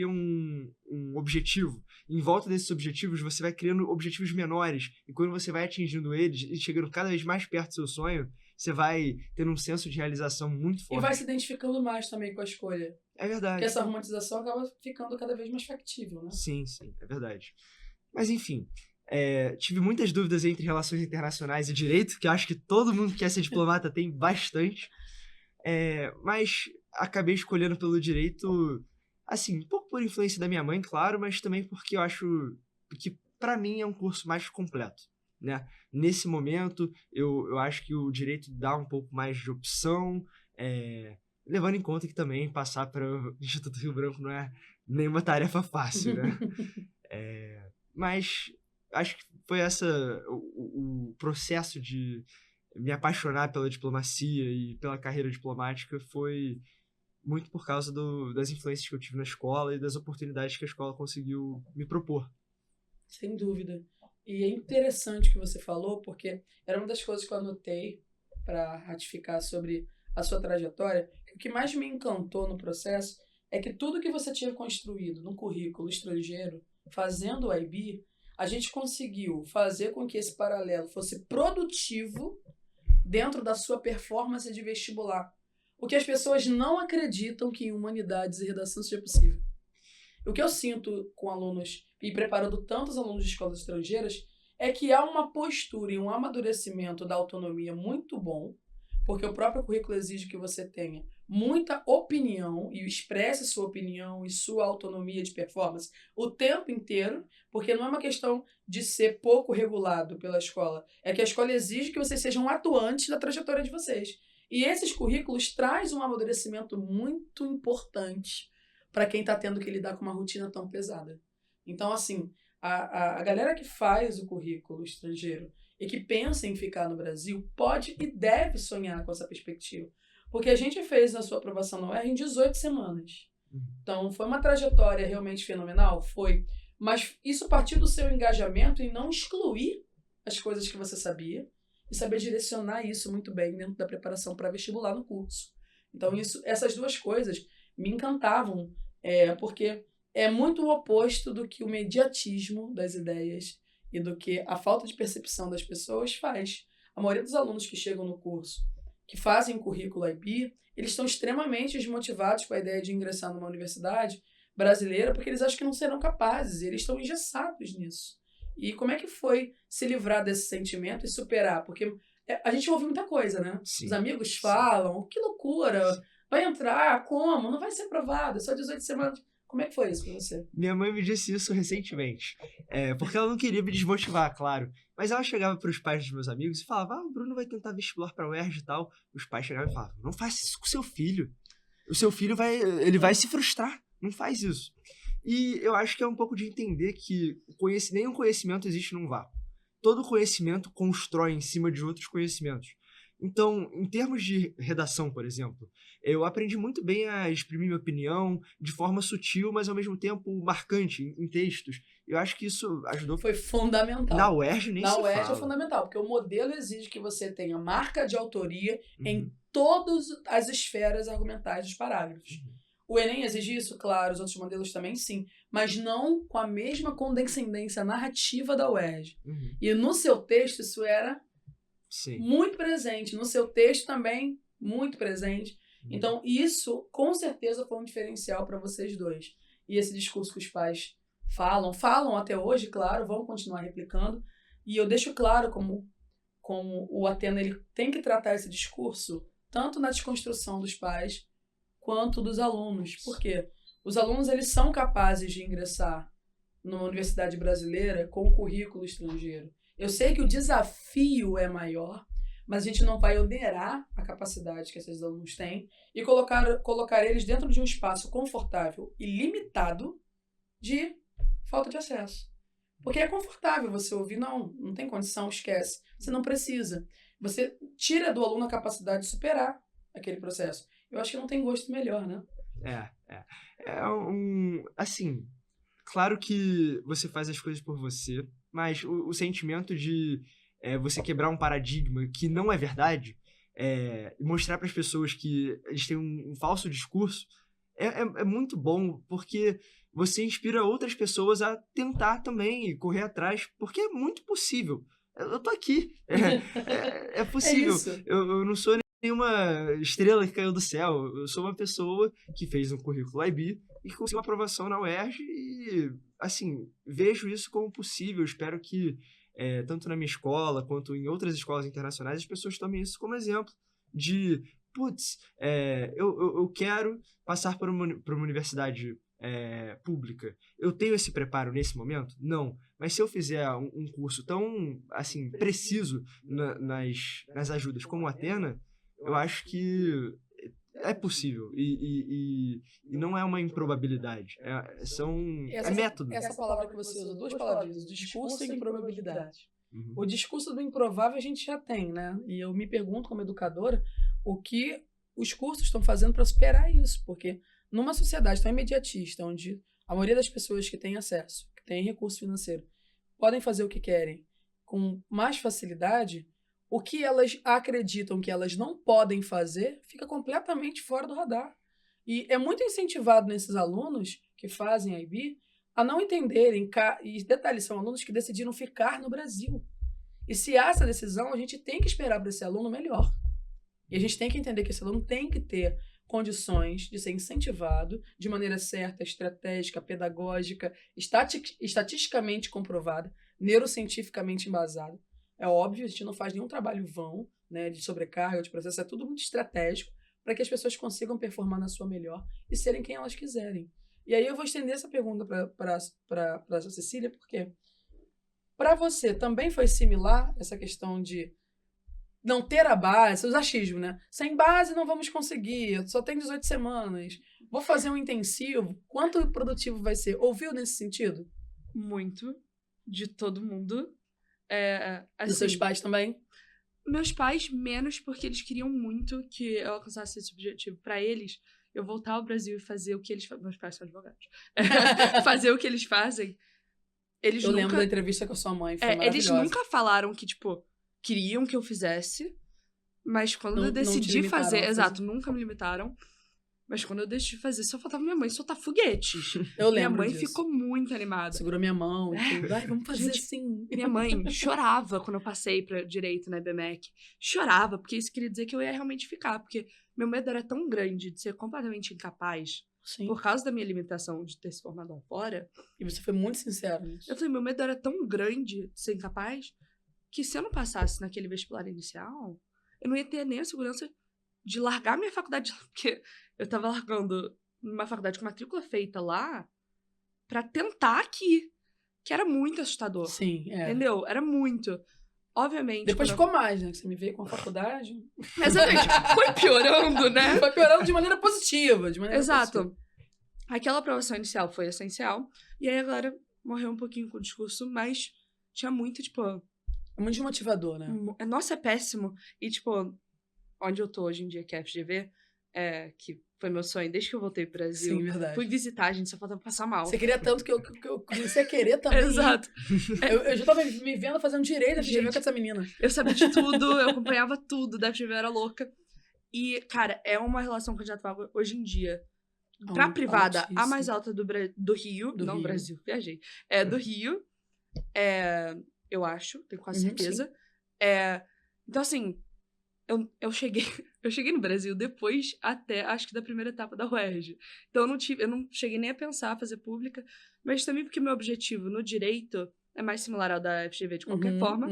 um objetivo. Em volta desses objetivos, você vai criando objetivos menores. E quando você vai atingindo eles e chegando cada vez mais perto do seu sonho, você vai tendo um senso de realização muito E forte. vai se identificando mais também com a escolha. É verdade. Porque essa romantização acaba ficando cada vez mais factível, né? Sim, é verdade. Mas, enfim, tive muitas dúvidas entre relações internacionais e direito, que eu acho que todo mundo que quer ser diplomata tem bastante. Mas acabei escolhendo pelo direito, assim, um pouco por influência da minha mãe, claro, mas também porque eu acho que, para mim, é um curso mais completo, né? Nesse momento, eu acho que o direito dá um pouco mais de opção, levando em conta que também passar para o Instituto Rio Branco não é nenhuma tarefa fácil, né? Mas acho que foi o processo de me apaixonar pela diplomacia e pela carreira diplomática foi muito por causa das influências que eu tive na escola e das oportunidades que a escola conseguiu me propor. Sem dúvida. E é interessante o que você falou, porque era uma das coisas que eu anotei para ratificar sobre a sua trajetória. O que mais me encantou no processo é que tudo que você tinha construído no currículo estrangeiro, fazendo o IB, a gente conseguiu fazer com que esse paralelo fosse produtivo dentro da sua performance de vestibular. O que as pessoas não acreditam que em humanidades e redação seja possível. O que eu sinto com alunos e preparando tantos alunos de escolas estrangeiras é que há uma postura e um amadurecimento da autonomia muito bom, porque o próprio currículo exige que você tenha muita opinião e expresse sua opinião e sua autonomia de performance o tempo inteiro, porque não é uma questão de ser pouco regulado pela escola, é que a escola exige que vocês sejam atuantes da trajetória de vocês. E esses currículos trazem um amadurecimento muito importante para quem está tendo que lidar com uma rotina tão pesada. Então, assim, a galera que faz o currículo estrangeiro e que pensa em ficar no Brasil pode e deve sonhar com essa perspectiva. Porque a gente fez a sua aprovação na UERJ em 18 semanas. Então, foi uma trajetória realmente fenomenal? Foi. Mas isso partiu do seu engajamento em não excluir as coisas que você sabia e saber direcionar isso muito bem dentro da preparação para vestibular no curso. Então, essas duas coisas me encantavam, porque é muito o oposto do que o mediatismo das ideias e do que a falta de percepção das pessoas faz. A maioria dos alunos que chegam no curso, que fazem o currículo IB, eles estão extremamente desmotivados com a ideia de ingressar numa universidade brasileira porque eles acham que não serão capazes, e eles estão engessados nisso. E como é que foi se livrar desse sentimento e superar? Porque a gente ouve muita coisa, né? Sim. Os amigos falam, que loucura, vai entrar, como? Não vai ser aprovado, é só 18 semanas. Como é que foi isso pra você? Minha mãe me disse isso recentemente, porque ela não queria me desmotivar, claro. Mas ela chegava para os pais dos meus amigos e falava, o Bruno vai tentar vestibular para a UERJ e tal. Os pais chegavam e falavam, não faça isso com seu filho. O seu filho vai se frustrar, não faz isso. E eu acho que é um pouco de entender que nenhum conhecimento existe num vácuo. Todo conhecimento constrói em cima de outros conhecimentos. Então, em termos de redação, por exemplo, eu aprendi muito bem a exprimir minha opinião de forma sutil, mas ao mesmo tempo marcante, em textos. Eu acho que isso ajudou. Foi fundamental. Na UERJ nem se fala. Na UERJ é fundamental, porque o modelo exige que você tenha marca de autoria em todas as esferas argumentais dos parágrafos. O Enem exige isso, claro, os outros modelos também sim, mas não com a mesma condescendência narrativa da UERJ. E no seu texto isso era muito presente, no seu texto também muito presente. Então isso com certeza foi um diferencial para vocês dois. E esse discurso que os pais falam até hoje, claro, vão continuar replicando. E eu deixo claro como o Athena ele tem que tratar esse discurso tanto na desconstrução dos pais quanto dos alunos. Por quê? Os alunos eles são capazes de ingressar numa universidade brasileira com currículo estrangeiro. Eu sei que o desafio é maior, mas a gente não vai onerar a capacidade que esses alunos têm e colocar eles dentro de um espaço confortável e limitado de falta de acesso. Porque é confortável você ouvir, não tem condição, esquece. Você não precisa. Você tira do aluno a capacidade de superar aquele processo. Eu acho que não tem gosto melhor, né? Assim, claro que você faz as coisas por você, mas o sentimento de você quebrar um paradigma que não é verdade, e mostrar para as pessoas que eles têm um falso discurso, é muito bom, porque você inspira outras pessoas a tentar também e correr atrás, porque é muito possível. Eu tô aqui. É possível. Eu não sou nenhuma estrela que caiu do céu. Eu sou uma pessoa que fez um currículo IB e que conseguiu aprovação na UERJ e, assim, vejo isso como possível. Espero que, tanto na minha escola quanto em outras escolas internacionais, as pessoas tomem isso como exemplo de, eu quero passar por uma universidade pública. Eu tenho esse preparo nesse momento? Não. Mas se eu fizer um curso tão, assim, preciso nas ajudas como o Athena, eu acho que é possível. E não é uma improbabilidade. É método. Essa palavra que você usa, duas palavras, discurso e improbabilidade. O discurso do improvável a gente já tem, né? E eu me pergunto como educadora o que os cursos estão fazendo para superar isso, porque numa sociedade tão imediatista, onde a maioria das pessoas que têm acesso, que têm recurso financeiro, podem fazer o que querem com mais facilidade, o que elas acreditam que elas não podem fazer fica completamente fora do radar. E é muito incentivado nesses alunos que fazem a IB a não entenderem, e detalhe, são alunos que decidiram ficar no Brasil. E se há essa decisão, a gente tem que esperar para esse aluno melhor. E a gente tem que entender que esse aluno tem que ter condições de ser incentivado de maneira certa, estratégica, pedagógica, estatisticamente comprovada, neurocientificamente embasada. É óbvio, a gente não faz nenhum trabalho vão, né, de sobrecarga, de processo, é tudo muito estratégico para que as pessoas consigam performar na sua melhor e serem quem elas quiserem. E aí eu vou estender essa pergunta para a Cecília, porque para você também foi similar essa questão de não ter a base, os achismos, né? Sem base não vamos conseguir, só tem 18 semanas. Vou fazer um intensivo, quanto produtivo vai ser? Ouviu nesse sentido? Muito. De todo mundo. Assim, dos seus pais também? Meus pais, menos, porque eles queriam muito que eu alcançasse esse objetivo. Para eles, eu voltar ao Brasil e fazer o que eles fazem. Meus pais são advogados. Fazer o que eles fazem. Eu lembro da entrevista com a sua mãe, foi maravilhosa. Eles nunca falaram que, queriam que eu fizesse, mas quando eu decidi fazer... Exato, nunca me limitaram. Mas quando eu decidi fazer, só faltava minha mãe soltar foguetes. Eu lembro Minha mãe disso. ficou muito animada. Segurou minha mão e tudo. Ai, vamos fazer sim. Minha mãe chorava quando eu passei pra direito na IBMEC. Chorava, porque isso queria dizer que eu ia realmente ficar. Porque meu medo era tão grande de ser completamente incapaz, sim, por causa da minha limitação de ter se formado lá fora. E você foi muito sincera nisso. Eu falei, meu medo era tão grande de ser incapaz, que se eu não passasse naquele vestibular inicial, eu não ia ter nem a segurança de largar minha faculdade, porque eu tava largando uma faculdade com matrícula feita lá pra tentar aqui, que era muito assustador. Sim, entendeu? Era muito. Obviamente... Depois ficou mais, né? Que você me veio com a faculdade. Exatamente. Foi piorando, né? Foi piorando de maneira positiva. Exato. Positiva. Aquela aprovação inicial foi essencial, e aí agora morreu um pouquinho com o discurso, mas tinha muito, É muito desmotivador, né? Nossa, é péssimo. E, onde eu tô hoje em dia, que é a FGV, que foi meu sonho desde que eu voltei pro Brasil. Sim, verdade. Fui visitar, a gente só faltava passar mal. Você queria tanto que eu comecei a querer também. Exato. Eu já tava me vendo fazendo direito da FGV com essa menina. Eu sabia de tudo, eu acompanhava tudo, da FGV era louca. E, cara, é uma relação que eu já tava hoje em dia, pra privada, a Altíssimo. mais alta do Rio. Do não, Rio. Brasil, viajei. Do Rio. Eu acho, tenho quase Uhum, certeza. Então, assim, eu cheguei no Brasil depois até, acho que da primeira etapa da UERJ. Então, eu não cheguei nem a pensar fazer pública, mas também porque meu objetivo no direito é mais similar ao da FGV de qualquer forma.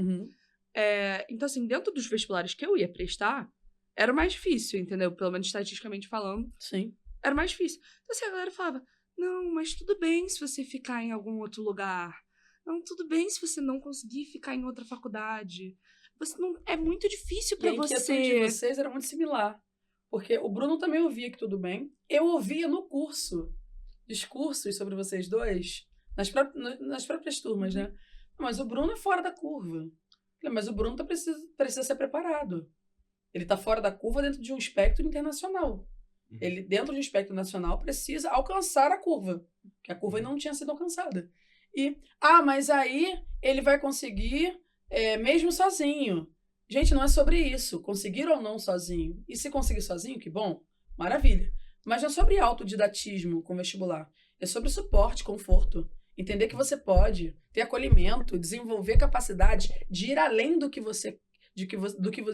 Então, assim, dentro dos vestibulares que eu ia prestar, era o mais difícil, entendeu? Pelo menos estatisticamente falando, Sim. era o mais difícil. Então, assim, a galera falava, não, mas tudo bem se você ficar em algum outro lugar. Não, tudo bem se você não conseguir ficar em outra faculdade. Você não, é muito difícil E pra a inquietude você. de vocês era muito similar. Porque o Bruno também ouvia que tudo bem. Eu ouvia no curso discursos sobre vocês dois, nas próprias turmas, né? Mas o Bruno é fora da curva. Mas o Bruno precisa ser preparado. Ele tá fora da curva dentro de um espectro internacional. Ele, dentro de um espectro nacional, precisa alcançar a curva. Porque a curva ainda não tinha sido alcançada. Mas aí ele vai conseguir mesmo sozinho. Gente, não é sobre isso. Conseguir ou não sozinho. E se conseguir sozinho, que bom. Maravilha. Mas não é sobre autodidatismo com vestibular. É sobre suporte, conforto. Entender que você pode ter acolhimento, desenvolver capacidade de ir além do que você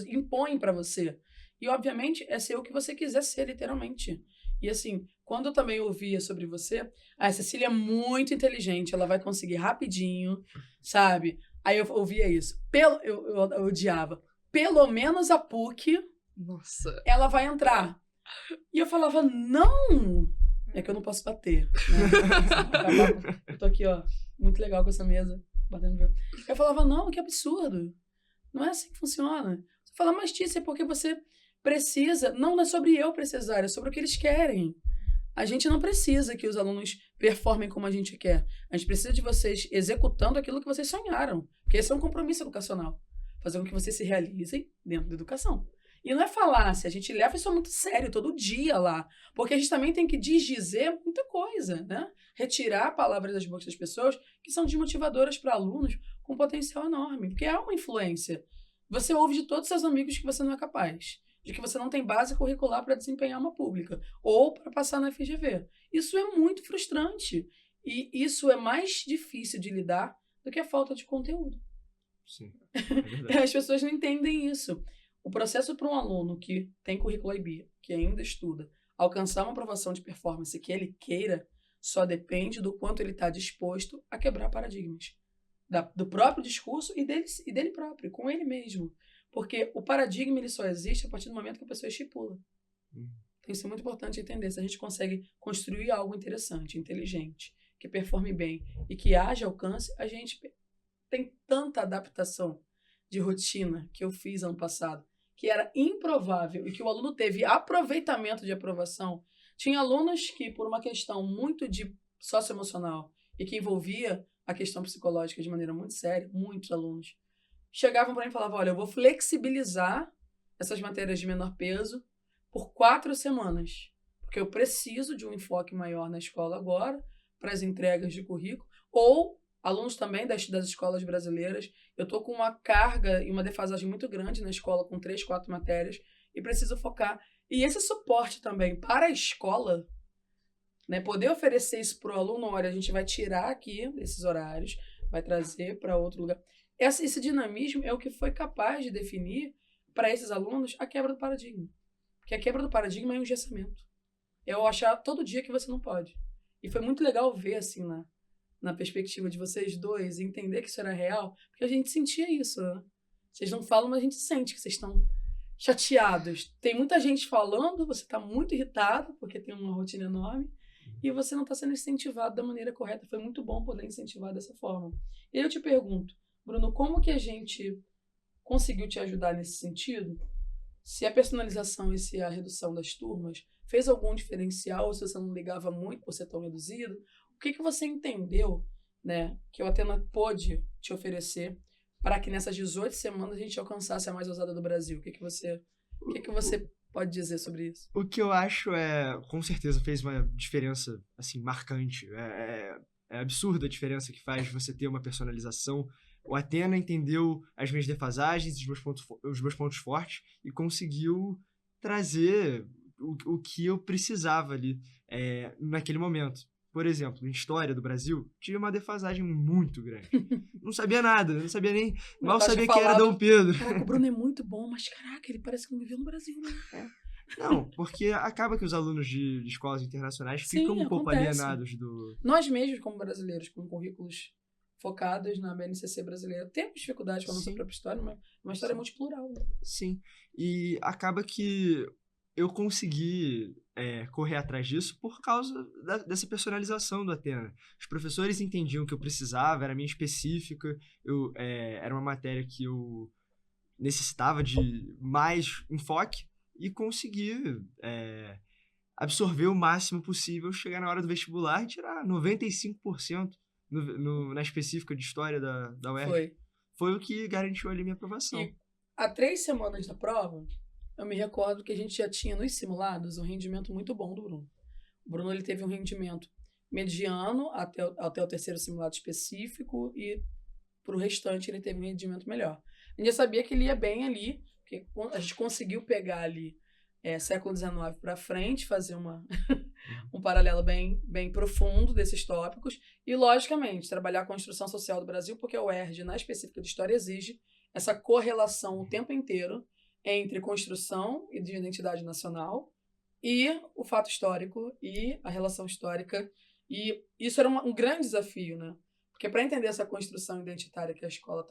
impõe para você. E, obviamente, é ser o que você quiser ser, literalmente. E, assim, quando eu também ouvia sobre você, a Cecília é muito inteligente, ela vai conseguir rapidinho, sabe? Aí eu ouvia isso. Eu odiava. Pelo menos a PUC, Nossa. ela vai entrar. E eu falava, não! É que eu não posso bater, né? Eu tô aqui, ó, muito legal com essa mesa, batendo. Eu falava, não, que absurdo. Não é assim que funciona. Você fala, mas Tícia, é porque você precisa. Não é sobre eu precisar, é sobre o que eles querem. A gente não precisa que os alunos performem como a gente quer. A gente precisa de vocês executando aquilo que vocês sonharam. Porque esse é um compromisso educacional. Fazer com que vocês se realizem dentro da educação. E não é falácia, a gente leva isso muito sério, todo dia lá. Porque a gente também tem que desdizer muita coisa, né? Retirar palavras das bocas das pessoas que são desmotivadoras para alunos com potencial enorme. Porque há uma influência. Você ouve de todos os seus amigos que você não é capaz. De que você não tem base curricular para desempenhar uma pública. Ou para passar na FGV. Isso é muito frustrante. E isso é mais difícil de lidar do que a falta de conteúdo. Sim, é verdade. As pessoas não entendem isso. O processo para um aluno que tem currículo IB, que ainda estuda, alcançar uma aprovação de performance que ele queira, só depende do quanto ele está disposto a quebrar paradigmas. Do próprio discurso e dele próprio, com ele mesmo. Porque o paradigma ele só existe a partir do momento que a pessoa estipula. Então isso é muito importante entender. Se a gente consegue construir algo interessante, inteligente, que performe bem e que haja alcance, a gente tem tanta adaptação de rotina que eu fiz ano passado, que era improvável e que o aluno teve aproveitamento de aprovação. Tinha alunos que, por uma questão muito de socioemocional e que envolvia a questão psicológica de maneira muito séria, muitos alunos, chegavam para mim e falavam, olha, eu vou flexibilizar essas matérias de menor peso por 4 semanas, porque eu preciso de um enfoque maior na escola agora, para as entregas de currículo, ou alunos também das escolas brasileiras, eu estou com uma carga e uma defasagem muito grande na escola, com 3, 4 matérias, e preciso focar. E esse suporte também para a escola, né, poder oferecer isso para o aluno, olha, a gente vai tirar aqui esses horários, vai trazer para outro lugar. Esse dinamismo é o que foi capaz de definir para esses alunos a quebra do paradigma. Porque a quebra do paradigma é um engessamento. É eu achar todo dia que você não pode. E foi muito legal ver, assim, na perspectiva de vocês dois, entender que isso era real, porque a gente sentia isso, né? Vocês não falam, mas a gente sente que vocês estão chateados. Tem muita gente falando, você está muito irritado, porque tem uma rotina enorme, e você não está sendo incentivado da maneira correta. Foi muito bom poder incentivar dessa forma. E aí eu te pergunto, Bruno, como que a gente conseguiu te ajudar nesse sentido? Se a personalização e se a redução das turmas fez algum diferencial, ou se você não ligava muito por ser tão reduzido, o que você entendeu, né, que o Athena pôde te oferecer para que nessas 18 semanas a gente alcançasse a mais ousada do Brasil? O que você pode dizer sobre isso? O que eu acho com certeza fez uma diferença, assim, marcante. É absurda a diferença que faz você ter uma personalização. O Athena entendeu as minhas defasagens, os meus pontos fortes e conseguiu trazer o que eu precisava ali naquele momento. Por exemplo, em história do Brasil, tive uma defasagem muito grande. Não sabia nada, não sabia nem... Mal sabia que era Dom Pedro. Caraca, o Bruno é muito bom, mas caraca, ele parece que não viveu no Brasil, né? Não, porque acaba que os alunos de escolas internacionais Sim, ficam um pouco acontece. alienados do... Nós mesmos, como brasileiros, com currículos focados na BNCC brasileira, temos dificuldade com a nossa Sim. própria história, mas uma história muito plural. Né? Sim, e acaba que eu consegui correr atrás disso por causa dessa personalização do Athena. Os professores entendiam que eu precisava, era minha específica, era uma matéria que eu necessitava de mais enfoque e consegui absorver o máximo possível, chegar na hora do vestibular e tirar 95% na específica de história da UERJ. Foi o que garantiu ali minha aprovação. E há 3 semanas da prova, eu me recordo que a gente já tinha nos simulados um rendimento muito bom do Bruno. O Bruno ele teve um rendimento mediano até o 3º simulado específico e para o restante ele teve um rendimento melhor. A gente já sabia que ele ia bem ali, porque a gente conseguiu pegar ali século XIX para frente, fazer um paralelo bem profundo desses tópicos e, logicamente, trabalhar a construção social do Brasil, porque a UERJ, na específica de história, exige essa correlação o tempo inteiro entre construção e de identidade nacional e o fato histórico e a relação histórica. E isso era um grande desafio, né? Porque para entender essa construção identitária que a escola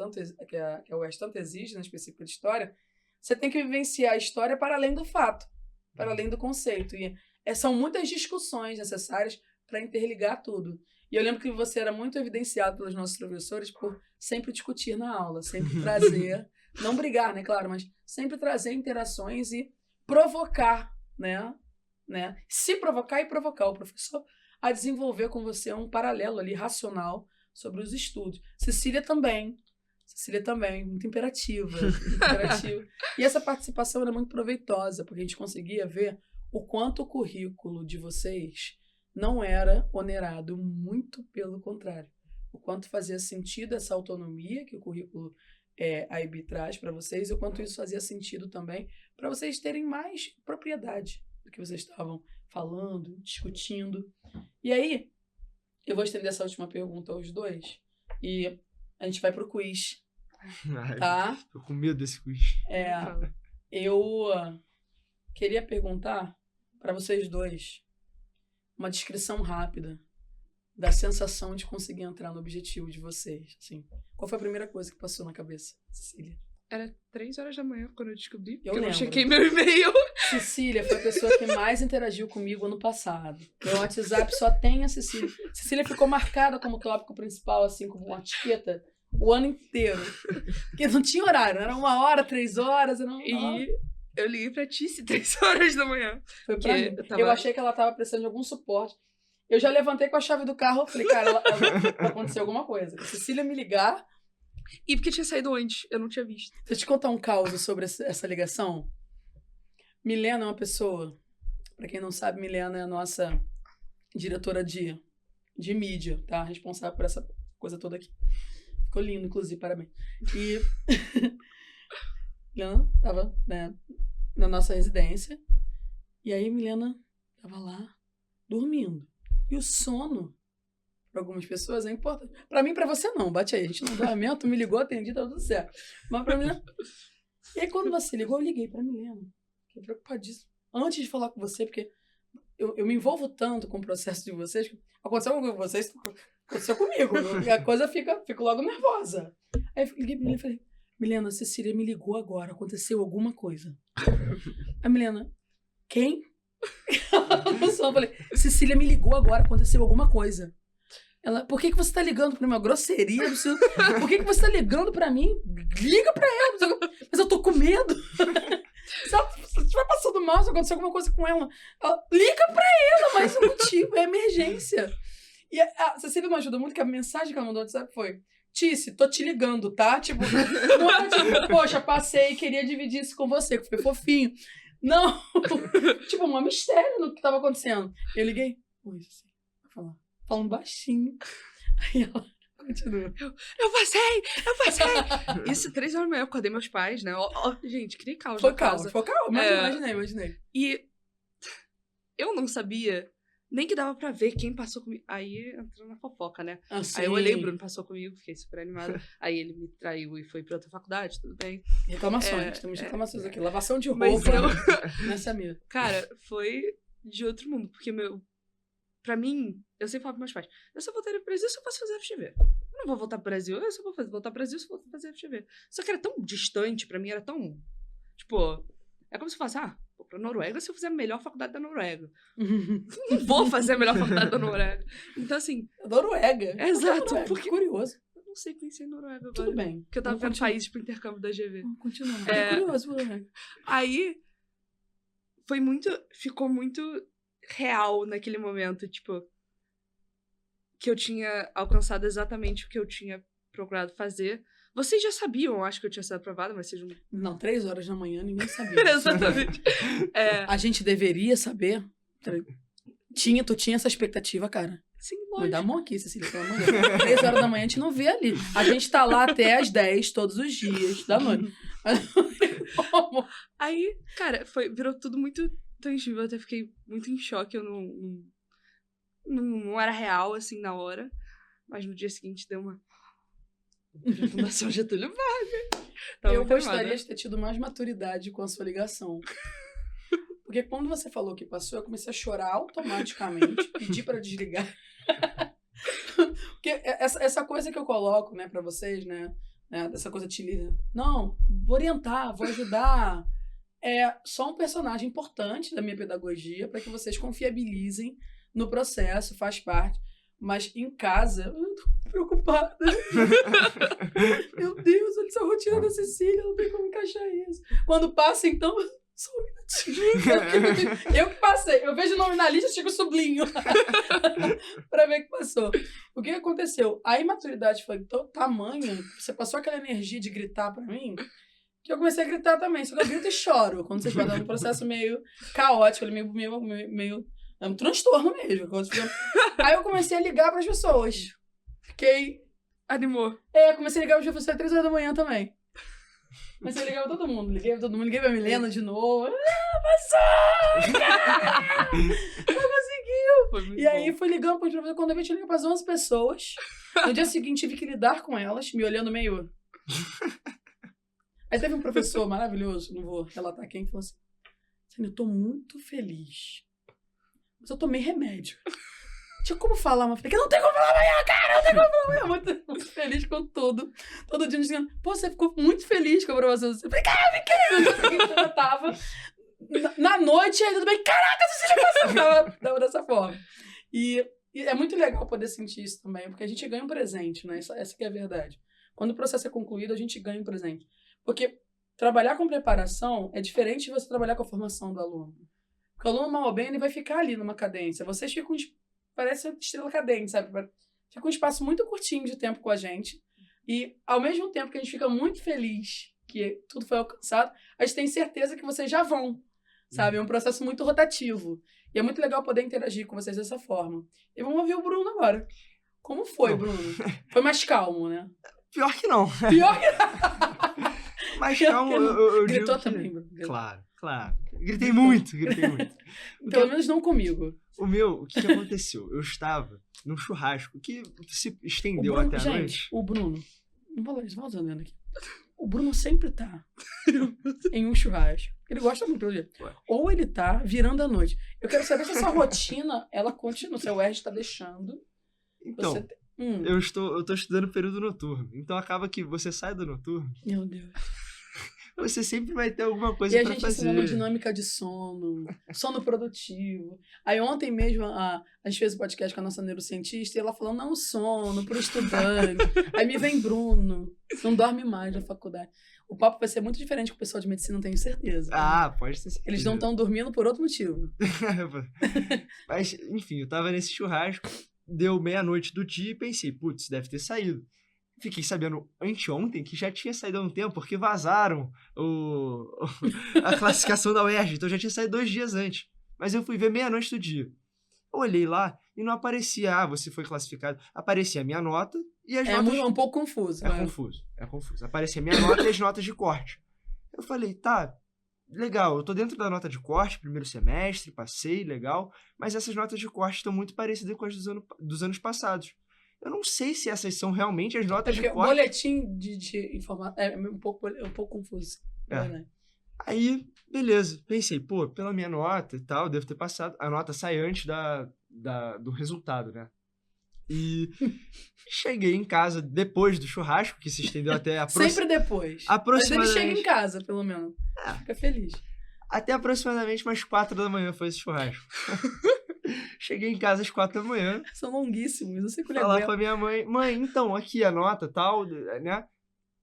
que a UERJ tanto exige, na específica de história, você tem que vivenciar a história para além do fato, para além do conceito. E são muitas discussões necessárias para interligar tudo. E eu lembro que você era muito evidenciado pelos nossos professores por sempre discutir na aula, sempre trazer, não brigar, né, claro, mas sempre trazer interações e provocar, né? Se provocar e provocar o professor a desenvolver com você um paralelo ali racional sobre os estudos. Cecília também, muito imperativa. E essa participação era muito proveitosa, porque a gente conseguia ver o quanto o currículo de vocês não era onerado, muito pelo contrário. O quanto fazia sentido essa autonomia que o currículo AIB traz para vocês, e o quanto isso fazia sentido também para vocês terem mais propriedade do que vocês estavam falando, discutindo. E aí, eu vou estender essa última pergunta aos dois, e a gente vai pro quiz, tá? Tô com medo desse quiz. Eu queria perguntar para vocês dois uma descrição rápida da sensação de conseguir entrar no objetivo de vocês. Assim, qual foi a primeira coisa que passou na cabeça, Cecília? Era 3 horas da manhã quando eu descobri. Eu não chequei meu e-mail. Cecília foi a pessoa que mais interagiu comigo ano passado. Meu WhatsApp só tem a Cecília. Cecília ficou marcada como tópico principal, assim, como uma etiqueta, o ano inteiro. Porque não tinha horário, era 1 hora, 3 horas. E eu liguei pra Tice 3 horas da manhã. Foi pra mim. Eu achei que ela tava precisando de algum suporte. Eu já levantei com a chave do carro, falei, cara, vai acontecer alguma coisa. Cecília me ligar. E porque tinha saído antes, eu não tinha visto. Deixa eu te contar um caos sobre essa ligação. Milena é uma pessoa, pra quem não sabe, Milena é a nossa diretora de mídia, tá? Responsável por essa coisa toda aqui. Ficou lindo, inclusive, parabéns. E Milena tava, né, na nossa residência. E aí Milena tava lá, dormindo. E o sono, para algumas pessoas, é importante. Para mim, para você não. Bate aí. A gente não dorme mesmo. Tu me ligou, atendi, tá tudo certo. Mas para mim... E aí, quando você ligou, eu liguei para Milena. Fiquei preocupadíssima. Antes de falar com você, porque eu me envolvo tanto com o processo de vocês. Aconteceu algo com vocês, aconteceu comigo. E a coisa fico logo nervosa. Aí eu liguei pra Milena e falei, Milena, a Cecília me ligou agora. Aconteceu alguma coisa. A Milena, quem? Eu falei, Cecília me ligou agora, aconteceu alguma coisa. Ela, por que você tá ligando pra mim? Uma grosseria. Por que você tá ligando pra mim? Liga pra ela. Mas eu tô com medo. Se ela estiver passando mal, se acontecer alguma coisa com ela, liga pra ela, mas o motivo é emergência. E a Cecília me ajudou muito, que a mensagem que ela mandou no WhatsApp foi, Tice, tô te ligando, tá? Tipo, não é tipo, poxa, passei e queria dividir isso com você, que foi fofinho. Não, tipo, um mistério no que tava acontecendo. Eu liguei, oi, Cecília, vai falar. Falando baixinho. Aí ela continua. Eu passei! Isso, 3 horas da manhã, eu acordei meus pais, né? Gente, criei caos Foi na caos, casa. foi caos. Imaginei. E eu não sabia nem que dava pra ver quem passou comigo. Aí entrou na fofoca, né? Assim, Aí eu olhei, o Bruno passou comigo, fiquei super animada. Aí ele me traiu e foi pra outra faculdade, tudo bem. Reclamações, temos reclamações aqui. Lavação de Mas roupa, né, Samir? Cara, foi de outro mundo, porque pra mim, eu sempre falo pros meus pais, eu só voltaria pro Brasil se eu fosse fazer FGV. Eu não vou voltar pro Brasil, eu só vou voltar pro Brasil se eu for fazer FGV. Só que era tão distante pra mim, era tão, tipo, é como se eu falasse, vou pra Noruega se eu fizer a melhor faculdade da Noruega. Não vou fazer a melhor faculdade da Noruega. Então, assim... Noruega? Exato, porque curioso. Eu não sei conhecer Noruega agora. Tudo bem. Porque eu tava vendo países pro intercâmbio da GV. Continua. Curioso, Noruega. Aí, ficou muito real naquele momento, tipo, que eu tinha alcançado exatamente o que eu tinha procurado fazer. Vocês já sabiam, acho que eu tinha sido aprovada, mas vocês não... Não, 3 horas da manhã, ninguém sabia. Exatamente. A gente deveria saber. Tu tinha essa expectativa, cara? Sim, Me lógico. dá a mão aqui, Cecília, pelo amor de Deus. 3 horas da manhã a gente não vê ali. A gente tá lá até as 10 todos os dias da noite. Aí, cara, virou tudo muito tangível. Eu até fiquei muito em choque. Eu não era real, assim, na hora. Mas no dia seguinte deu uma... Fundação Getúlio Vargas. Eu gostaria de ter tido mais maturidade com a sua ligação. Porque quando você falou que passou, eu comecei a chorar automaticamente, pedir pra desligar. Porque essa coisa que eu coloco, né, pra vocês, né, dessa coisa te liga. Não, vou orientar, vou ajudar. É só um personagem importante da minha pedagogia para que vocês confiabilizem no processo, faz parte. Mas em casa, eu tô preocupada. Meu Deus, olha essa rotina da Cecília, não tem como encaixar isso. Quando passa, então, só um minutinho. Eu que passei, eu vejo o nome na lista, chego sublinho. Pra ver que passou. O que aconteceu? A imaturidade foi tão tamanha, você passou aquela energia de gritar pra mim, que eu comecei a gritar também. Só que eu grito e choro. Quando vocês falam, um processo meio caótico, meio é um transtorno mesmo. Aí eu comecei a ligar pras pessoas. Fiquei... Animou. Comecei a ligar pras pessoas às 3 horas da manhã também. Comecei a ligar pra todo mundo. Liguei pra Milena de novo. Passou! Não conseguiu! E aí fui ligando pros professores. Quando eu vi, tinha ligado pras 11 pessoas. No dia seguinte, tive que lidar com elas, me olhando meio... Aí teve um professor maravilhoso, não vou relatar quem, que falou assim: eu tô muito feliz. Mas eu tomei remédio. Tinha como falar, mas falei, não tem como falar amanhã, cara, não tem como falar amanhã. Muito, muito feliz com tudo. Todo dia dizendo, pô, você ficou muito feliz com a aprovação. Eu falei, cara, fiquei. Eu tava na noite, aí tudo bem, caraca, você já passou. Tava dessa forma. E é muito legal poder sentir isso também, porque a gente ganha um presente, né? Essa que é a verdade. Quando o processo é concluído, a gente ganha um presente. Porque trabalhar com preparação é diferente de você trabalhar com a formação do aluno. Porque o aluno, mal ou bem, ele vai ficar ali numa cadência. Vocês ficam, parece uma estrela cadente, sabe? Fica um espaço muito curtinho de tempo com a gente. E, ao mesmo tempo que a gente fica muito feliz que tudo foi alcançado, a gente tem certeza que vocês já vão, sabe? É um processo muito rotativo. E é muito legal poder interagir com vocês dessa forma. E vamos ouvir o Bruno agora. Como foi, Bruno? Foi mais calmo, né? Pior que não. Pior que não. Mas calma, eu gritou digo também, Bruno. Claro. Gritei muito. Pelo menos não comigo. O que aconteceu? Eu estava num churrasco que se estendeu até a noite. O Bruno, não vou usando aqui. O Bruno sempre tá em um churrasco. Ele gosta muito, pelo jeito. Ou ele tá virando a noite. Eu quero saber se essa rotina, ela continua. O seu R tá deixando. Então, eu tô estudando período noturno. Então acaba que você sai do noturno. Meu Deus. Você sempre vai ter alguma coisa pra fazer. E a gente ensina uma dinâmica de sono produtivo. Aí ontem mesmo a gente fez um podcast com a nossa neurocientista e ela falou, não, sono pro estudante. Aí me vem Bruno, não dorme mais na faculdade. O papo vai ser muito diferente com o pessoal de medicina, não tenho certeza. Pode ter certeza. Eles não estão dormindo por outro motivo. Mas, enfim, eu tava nesse churrasco, deu meia-noite do dia e pensei, putz, deve ter saído. Fiquei sabendo anteontem que já tinha saído há um tempo, porque vazaram a classificação da UERJ, então já tinha saído 2 dias antes. Mas eu fui ver meia-noite do dia. Eu olhei lá e não aparecia, você foi classificado. Aparecia a minha nota e as notas... É um pouco confuso. É confuso. Aparecia a minha nota e as notas de corte. Eu falei, tá, legal, eu tô dentro da nota de corte, primeiro semestre, passei, legal, mas essas notas de corte estão muito parecidas com as dos anos passados. Eu não sei se essas são realmente as notas de Porque corte. boletim de informação é um pouco confuso. É. Aí, beleza. Pensei, pô, pela minha nota e tal, devo ter passado. A nota sai antes do resultado, né? E cheguei em casa depois do churrasco, que se estendeu até Sempre depois. Mas ele chega em casa, pelo menos. Fica feliz. Até aproximadamente umas 4 da manhã foi esse churrasco. Cheguei em casa às 4 da manhã. São longuíssimos, não sei como Falar com a minha mãe, então, aqui a nota e tal, né?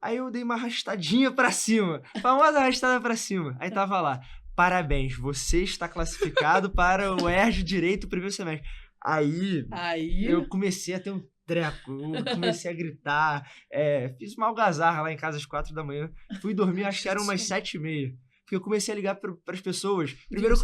Aí eu dei uma arrastadinha pra cima. Famosa arrastada pra cima. Aí tava lá, parabéns, você está classificado para o ERJ Direito primeiro semestre. Aí eu comecei a ter um treco, eu comecei a gritar, fiz uma algazarra lá em casa às 4 da manhã. Fui dormir, acho que eram umas 7h30. Porque eu comecei a ligar pras pessoas. Primeiro eu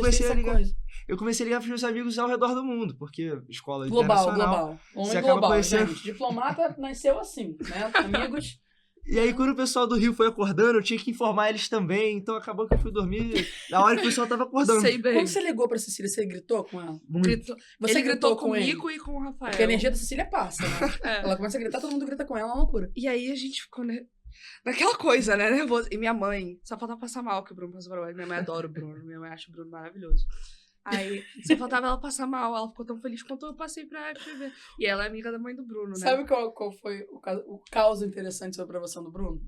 comecei a ligar pros meus amigos ao redor do mundo, porque escola internacional. Você acaba conhecendo. Gente, diplomata nasceu assim, né? Amigos. E aí, quando o pessoal do Rio foi acordando, eu tinha que informar eles também. Então, acabou que eu fui dormir na hora que o pessoal tava acordando. Sei bem. Quando você ligou pra Cecília, você gritou com ela? Você gritou comigo e com o Rafael. Porque a energia da Cecília passa, né? Ela começa a gritar, todo mundo grita com ela, é uma loucura. E aí, a gente ficou naquela coisa, né? Nervoso. E minha mãe, só faltava passar mal, que o Bruno passou mal. Minha mãe adora o Bruno. Minha mãe acha o Bruno maravilhoso. Aí, só faltava ela passar mal. Ela ficou tão feliz quanto eu passei pra FGV. E ela é amiga da mãe do Bruno, né? Sabe qual foi o caso interessante sobre a aprovação do Bruno?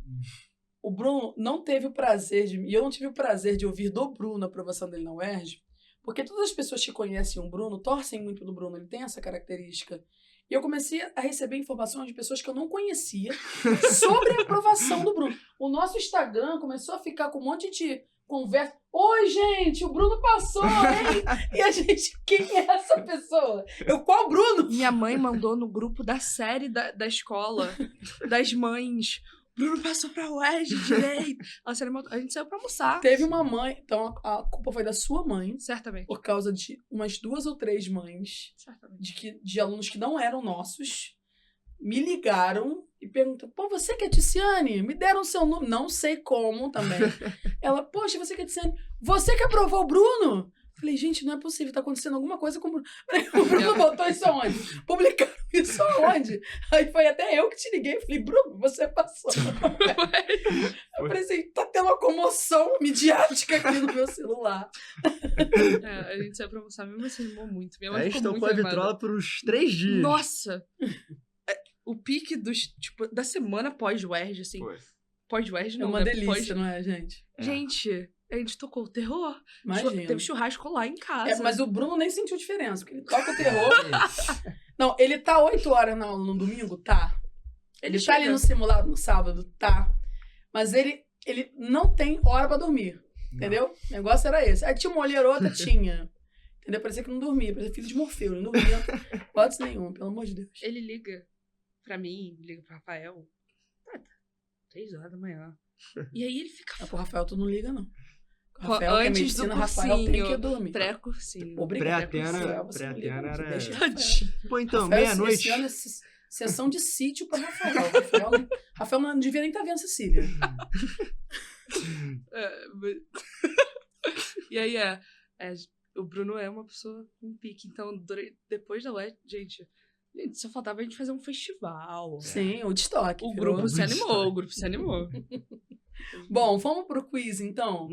O Bruno não teve o prazer e eu não tive o prazer de ouvir do Bruno a aprovação dele na UERJ, porque todas as pessoas que conhecem o Bruno torcem muito pelo Bruno, ele tem essa característica. E eu comecei a receber informações de pessoas que eu não conhecia sobre a aprovação do Bruno. O nosso Instagram começou a ficar com um monte de conversa. Oi, gente, o Bruno passou, hein? E a gente, quem é essa pessoa? Qual Bruno? Minha mãe mandou no grupo da série da escola, das mães. Bruno passou pra UERJ direito. A gente saiu pra almoçar. Teve uma mãe, então a culpa foi da sua mãe. Certamente. Por causa de umas 2 ou 3 mães. Certamente. De alunos que não eram nossos. Me ligaram e perguntaram, pô, você que é Ticiane? Me deram o seu nome. Não sei como também. Ela, poxa, você que é Ticiane? Você que aprovou o Bruno? Falei, gente, não é possível, tá acontecendo alguma coisa com o Bruno. O Bruno botou isso aonde? Publicaram isso aonde? Aí foi até eu que te liguei. Falei, Bruno, você passou. Eu falei assim, tá tendo uma comoção midiática aqui no meu celular. A gente saiu pra almoçar, mesmo assim, animou muito. Minha mãe Aí ficou estou muito com a vitrola por uns 3 dias. Nossa! O pique da semana pós-UERJ, assim. Pós-UERJ não, é uma né? delícia, não é, gente? Gente, a gente tocou o terror. Imagina. Teve churrasco lá em casa. Mas o Bruno nem sentiu diferença, porque ele toca o terror. Não, ele tá 8 horas no domingo? Tá. Ele tá ali no simulado no sábado? Tá. Mas ele não tem hora pra dormir. Entendeu? O negócio era esse. Aí tinha uma olheirota, tinha. Entendeu? Parecia que não dormia. Parecia filho de Morfeu. Não dormia. Pode ser nenhum, pelo amor de Deus. Ele liga pra mim, liga pro Rafael. 3 horas da manhã. E aí ele fica... Pro Rafael tu não liga, não. O Rafael, antes que é medicina, do Rafael tem que dormir. Pré-cursinho. Obrigado. Pré-Atena era... Deixa Pô, então, Rafael, meia-noite... Esse ano é sessão de sítio pra Rafael. Rafael não devia nem estar vendo a Cecília. E aí o Bruno é uma pessoa com pique. Então, depois da UERJ, gente, só faltava a gente fazer um festival. Sim, o Woodstock. O grupo se animou. Bom, vamos pro quiz, então.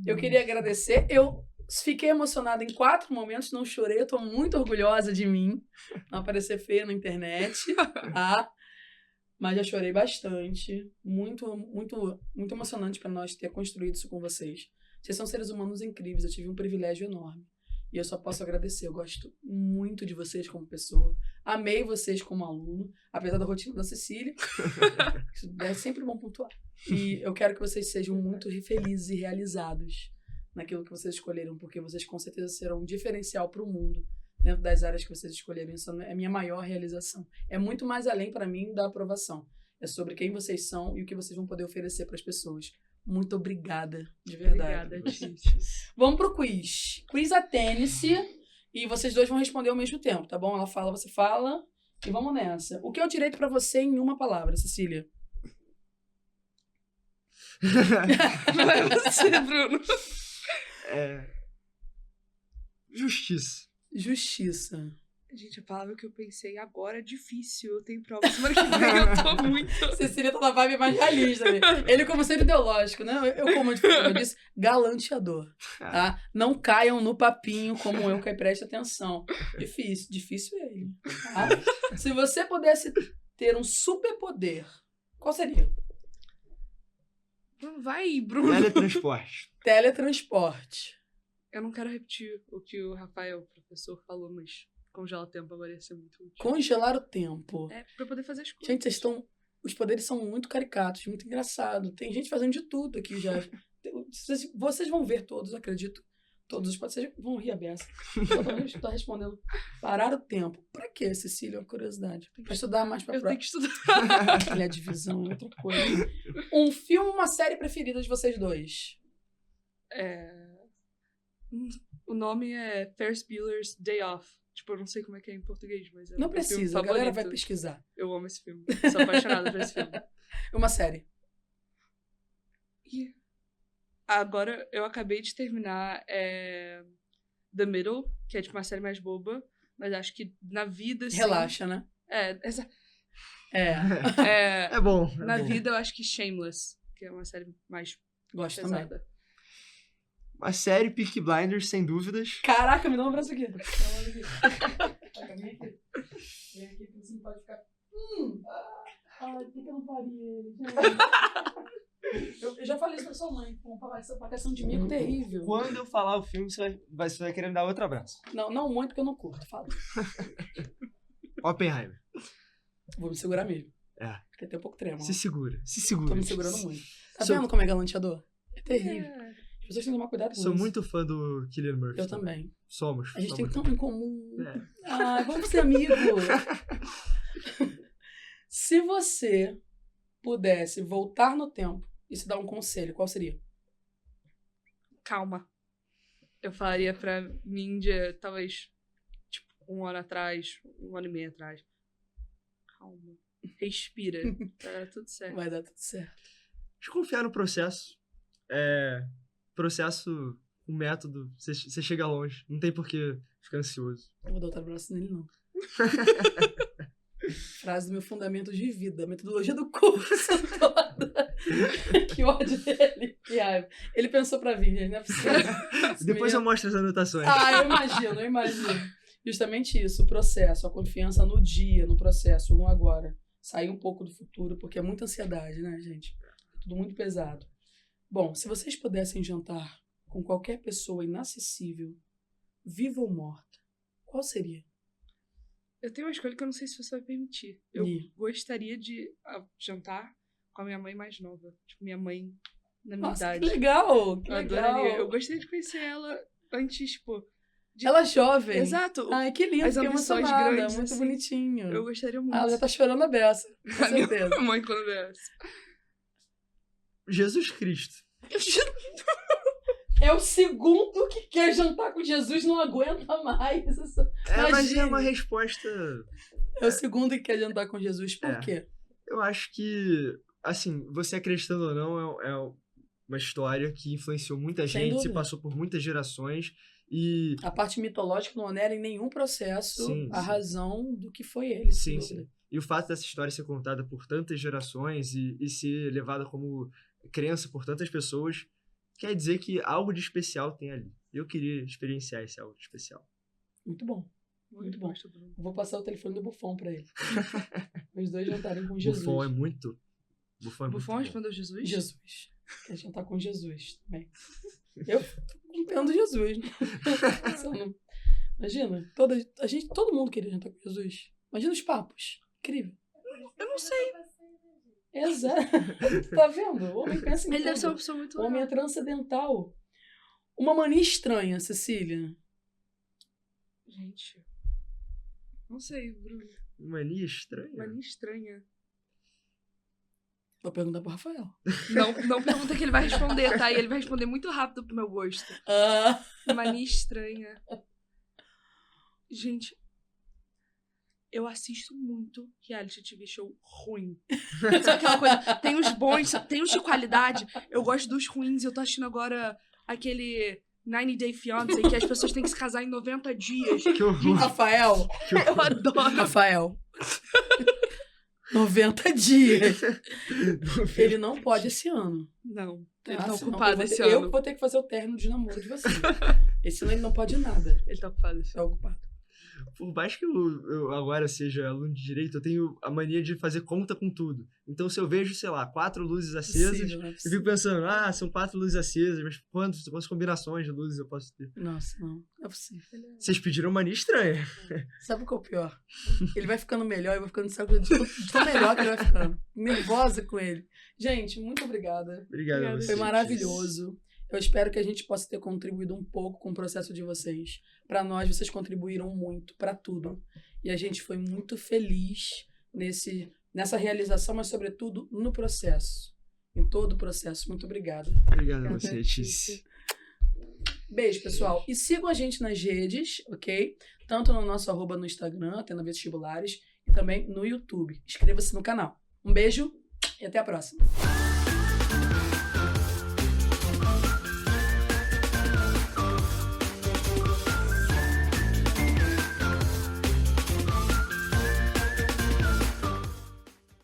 Eu queria agradecer. Eu fiquei emocionada em 4 momentos, não chorei. Eu tô muito orgulhosa de mim. Não aparecer feia na internet, tá? Mas já chorei bastante. Muito, muito, muito emocionante pra nós ter construído isso com vocês. Vocês são seres humanos incríveis. Eu tive um privilégio enorme. E eu só posso agradecer. Eu gosto muito de vocês como pessoa. Amei vocês como aluno, apesar da rotina da Cecília. Isso é sempre bom pontuar. E eu quero que vocês sejam muito felizes e realizados naquilo que vocês escolheram, porque vocês com certeza serão um diferencial para o mundo dentro das áreas que vocês escolheram. Isso é a minha maior realização. É muito mais além para mim da aprovação. É sobre quem vocês são e o que vocês vão poder oferecer para as pessoas. Muito obrigada, de verdade. Obrigada, Titi. Vamos pro quiz. Quiz Atene-se. E vocês dois vão responder ao mesmo tempo, tá bom? Ela fala, você fala. E vamos nessa. O que é o direito pra você em uma palavra, Cecília? Não é você, Bruno. Justiça. Justiça. Gente, a palavra que eu pensei agora é difícil. Eu tenho prova semana que vem, eu tô muito... Cecília tá na vibe mais realista, né? Ele como ser ideológico, né? Eu como eu disse, galanteador, tá? Não caiam no papinho como eu, que aí preste atenção. Difícil é ele, tá? Se você pudesse ter um superpoder, qual seria? Vai, Bruno. Teletransporte. Teletransporte. Eu não quero repetir o que o Rafael, o professor, falou, mas congelar o tempo agora ia ser muito útil. Congelar o tempo. É, pra eu poder fazer as coisas. Gente, os poderes são muito caricatos, muito engraçado. Tem gente fazendo de tudo aqui já. Vocês vão ver todos, acredito. Todos os vocês vão rir a beça. Eu tô respondendo. Parar o tempo. Pra quê, Cecília? É uma curiosidade. Pra estudar mais pra Eu prova. tenho que estudar. Ele é divisão, é outra coisa. Um filme, uma série preferida de vocês dois? O nome é Ferris Bueller's Day Off. Tipo, eu não sei como é que é em português, mas é Não meu filme precisa, a galera vai favorito. pesquisar. Eu amo esse filme. Sou apaixonada por esse filme. Uma série. E agora eu acabei de terminar The Middle, que é tipo uma série mais boba, mas acho que na vida, assim... Relaxa, né? É. É bom. Na vida eu acho que Shameless, que é uma série mais Gosto também. pesada. Uma série Peaky Blinders, sem dúvidas. Caraca, me dá um abraço aqui. Vem aqui, que você não pode ficar. Ai, por que eu não parei ele? Eu já falei isso pra sua mãe. Essa pagação de mico terrível. Quando eu falar o filme, você vai querer me dar outro abraço. Não muito, porque eu não curto. Fala. Oppenheimer. Vou me segurar mesmo. É. Porque tem um pouco tremo. Se segura. Tô me segurando muito. Tá Sou- vendo como é galanteador? É terrível. É. As pessoas têm que tomar cuidado com Sou isso. muito fã do Cillian Murphy. Eu também. Somos. A gente tem somos. tanto em comum. É. Ah, vamos ser amigos. Se você pudesse voltar no tempo e se dar um conselho, qual seria? Calma. Eu falaria pra mim de talvez tipo 1 ano atrás, 1 ano e meio atrás. Calma. Respira. Vai dar tudo certo. Vai dar tudo certo. Desconfiar no processo. Processo, um método, você chega longe. Não tem por que ficar ansioso. Eu vou dar outro abraço nele, não. Frase do meu fundamento de vida. Metodologia do curso toda. Que ódio dele. Que raiva. Ele pensou pra vir, gente. Não é possível. Depois eu mostro as anotações. Eu imagino. Justamente isso, o processo, a confiança no dia, no processo, no agora. Sair um pouco do futuro, porque é muita ansiedade, né, gente? Tudo muito pesado. Bom, se vocês pudessem jantar com qualquer pessoa inacessível, viva ou morta, qual seria? Eu tenho uma escolha que eu não sei se você vai permitir. Eu Ih. gostaria de jantar com a minha mãe mais nova. Tipo, minha mãe na minha Nossa, que idade. legal! Que Eu legal! adoraria. Eu gostaria de conhecer ela antes, tipo... Ela é jovem. Exato. Ai, que lindo, As fiquei ambições emocionada, grandes, muito assim. bonitinho. Eu gostaria muito. Ela já tá chorando a beça, com A minha certeza. mãe quando vê essa. Jesus Cristo. É o segundo que quer jantar com Jesus, não aguenta mais. Mas é Imagine. uma resposta... É o segundo que quer jantar com Jesus, por quê? Eu acho que, assim, você acreditando ou não, é uma história que influenciou muita Sem gente, se dúvida. passou por muitas gerações e... A parte mitológica não onera em nenhum processo Sim, a sim. razão do que foi ele. sem Sim, dúvida. sim. E o fato dessa história ser contada por tantas gerações e ser levada como crença por tantas pessoas, quer dizer que algo de especial tem ali. Eu queria experienciar esse algo de especial. Muito bom. Muito bom. gosto, Bruno. Eu vou passar o telefone do Buffon pra ele. Os dois jantarem com Jesus. Buffon é muito Buffon muito bom. respondeu Jesus? Jesus. Quer jantar com Jesus também. Eu entendo Jesus. Né? Só não- Imagina, todo mundo queria jantar com Jesus. Imagina os papos. Incrível. Eu não sei. Exato. Tá vendo? O homem pensa em Ele deve ser uma tudo. pessoa muito O homem é legal. transcendental. Uma mania estranha, Cecília. Gente. Não sei, Bruno. Mania estranha. Mania estranha. Vou perguntar pro Rafael. Não pergunta que ele vai responder, tá? E ele vai responder muito rápido pro meu gosto. Ah, Mania estranha. Gente. Eu assisto muito reality TV show ruim. Sabe aquela coisa? Tem os bons, tem os de qualidade. Eu gosto dos ruins. Eu tô assistindo agora aquele 90 Day Fiancé, que as pessoas têm que se casar em 90 dias. Que horror. Rafael. Eu adoro. Rafael. 90 dias. Ele não pode esse ano. Não, ele Ah, tá senão ocupado eu esse vou, ano. Eu vou ter que fazer o término de namoro de você. Esse ano ele não pode nada. Ele tá ocupado esse Tá ano. ocupado. Por mais que eu agora seja aluno de direito, eu tenho a mania de fazer conta com tudo. Então, se eu vejo, sei lá, 4 luzes acesas, Possível, não é eu possível. fico pensando, são 4 luzes acesas, mas quantas combinações de luzes eu posso ter? Nossa, não é possível. Vocês pediram mania estranha. Sabe o que é o pior? Ele vai ficando melhor, eu vou ficando de tão melhor que ele vai ficando. Nervosa com ele. Gente, muito obrigada. Obrigado a Obrigada, vocês. Foi maravilhoso. Eu espero que a gente possa ter contribuído um pouco com o processo de vocês. Para nós, vocês contribuíram muito para tudo. E a gente foi muito feliz nessa realização, mas sobretudo no processo. Em todo o processo. Muito obrigada. Obrigado a você, Tice. Beijo, pessoal. E sigam a gente nas redes, ok? Tanto no nosso @ no Instagram, Atena Vestibulares, e também no YouTube. Inscreva-se no canal. Um beijo e até a próxima.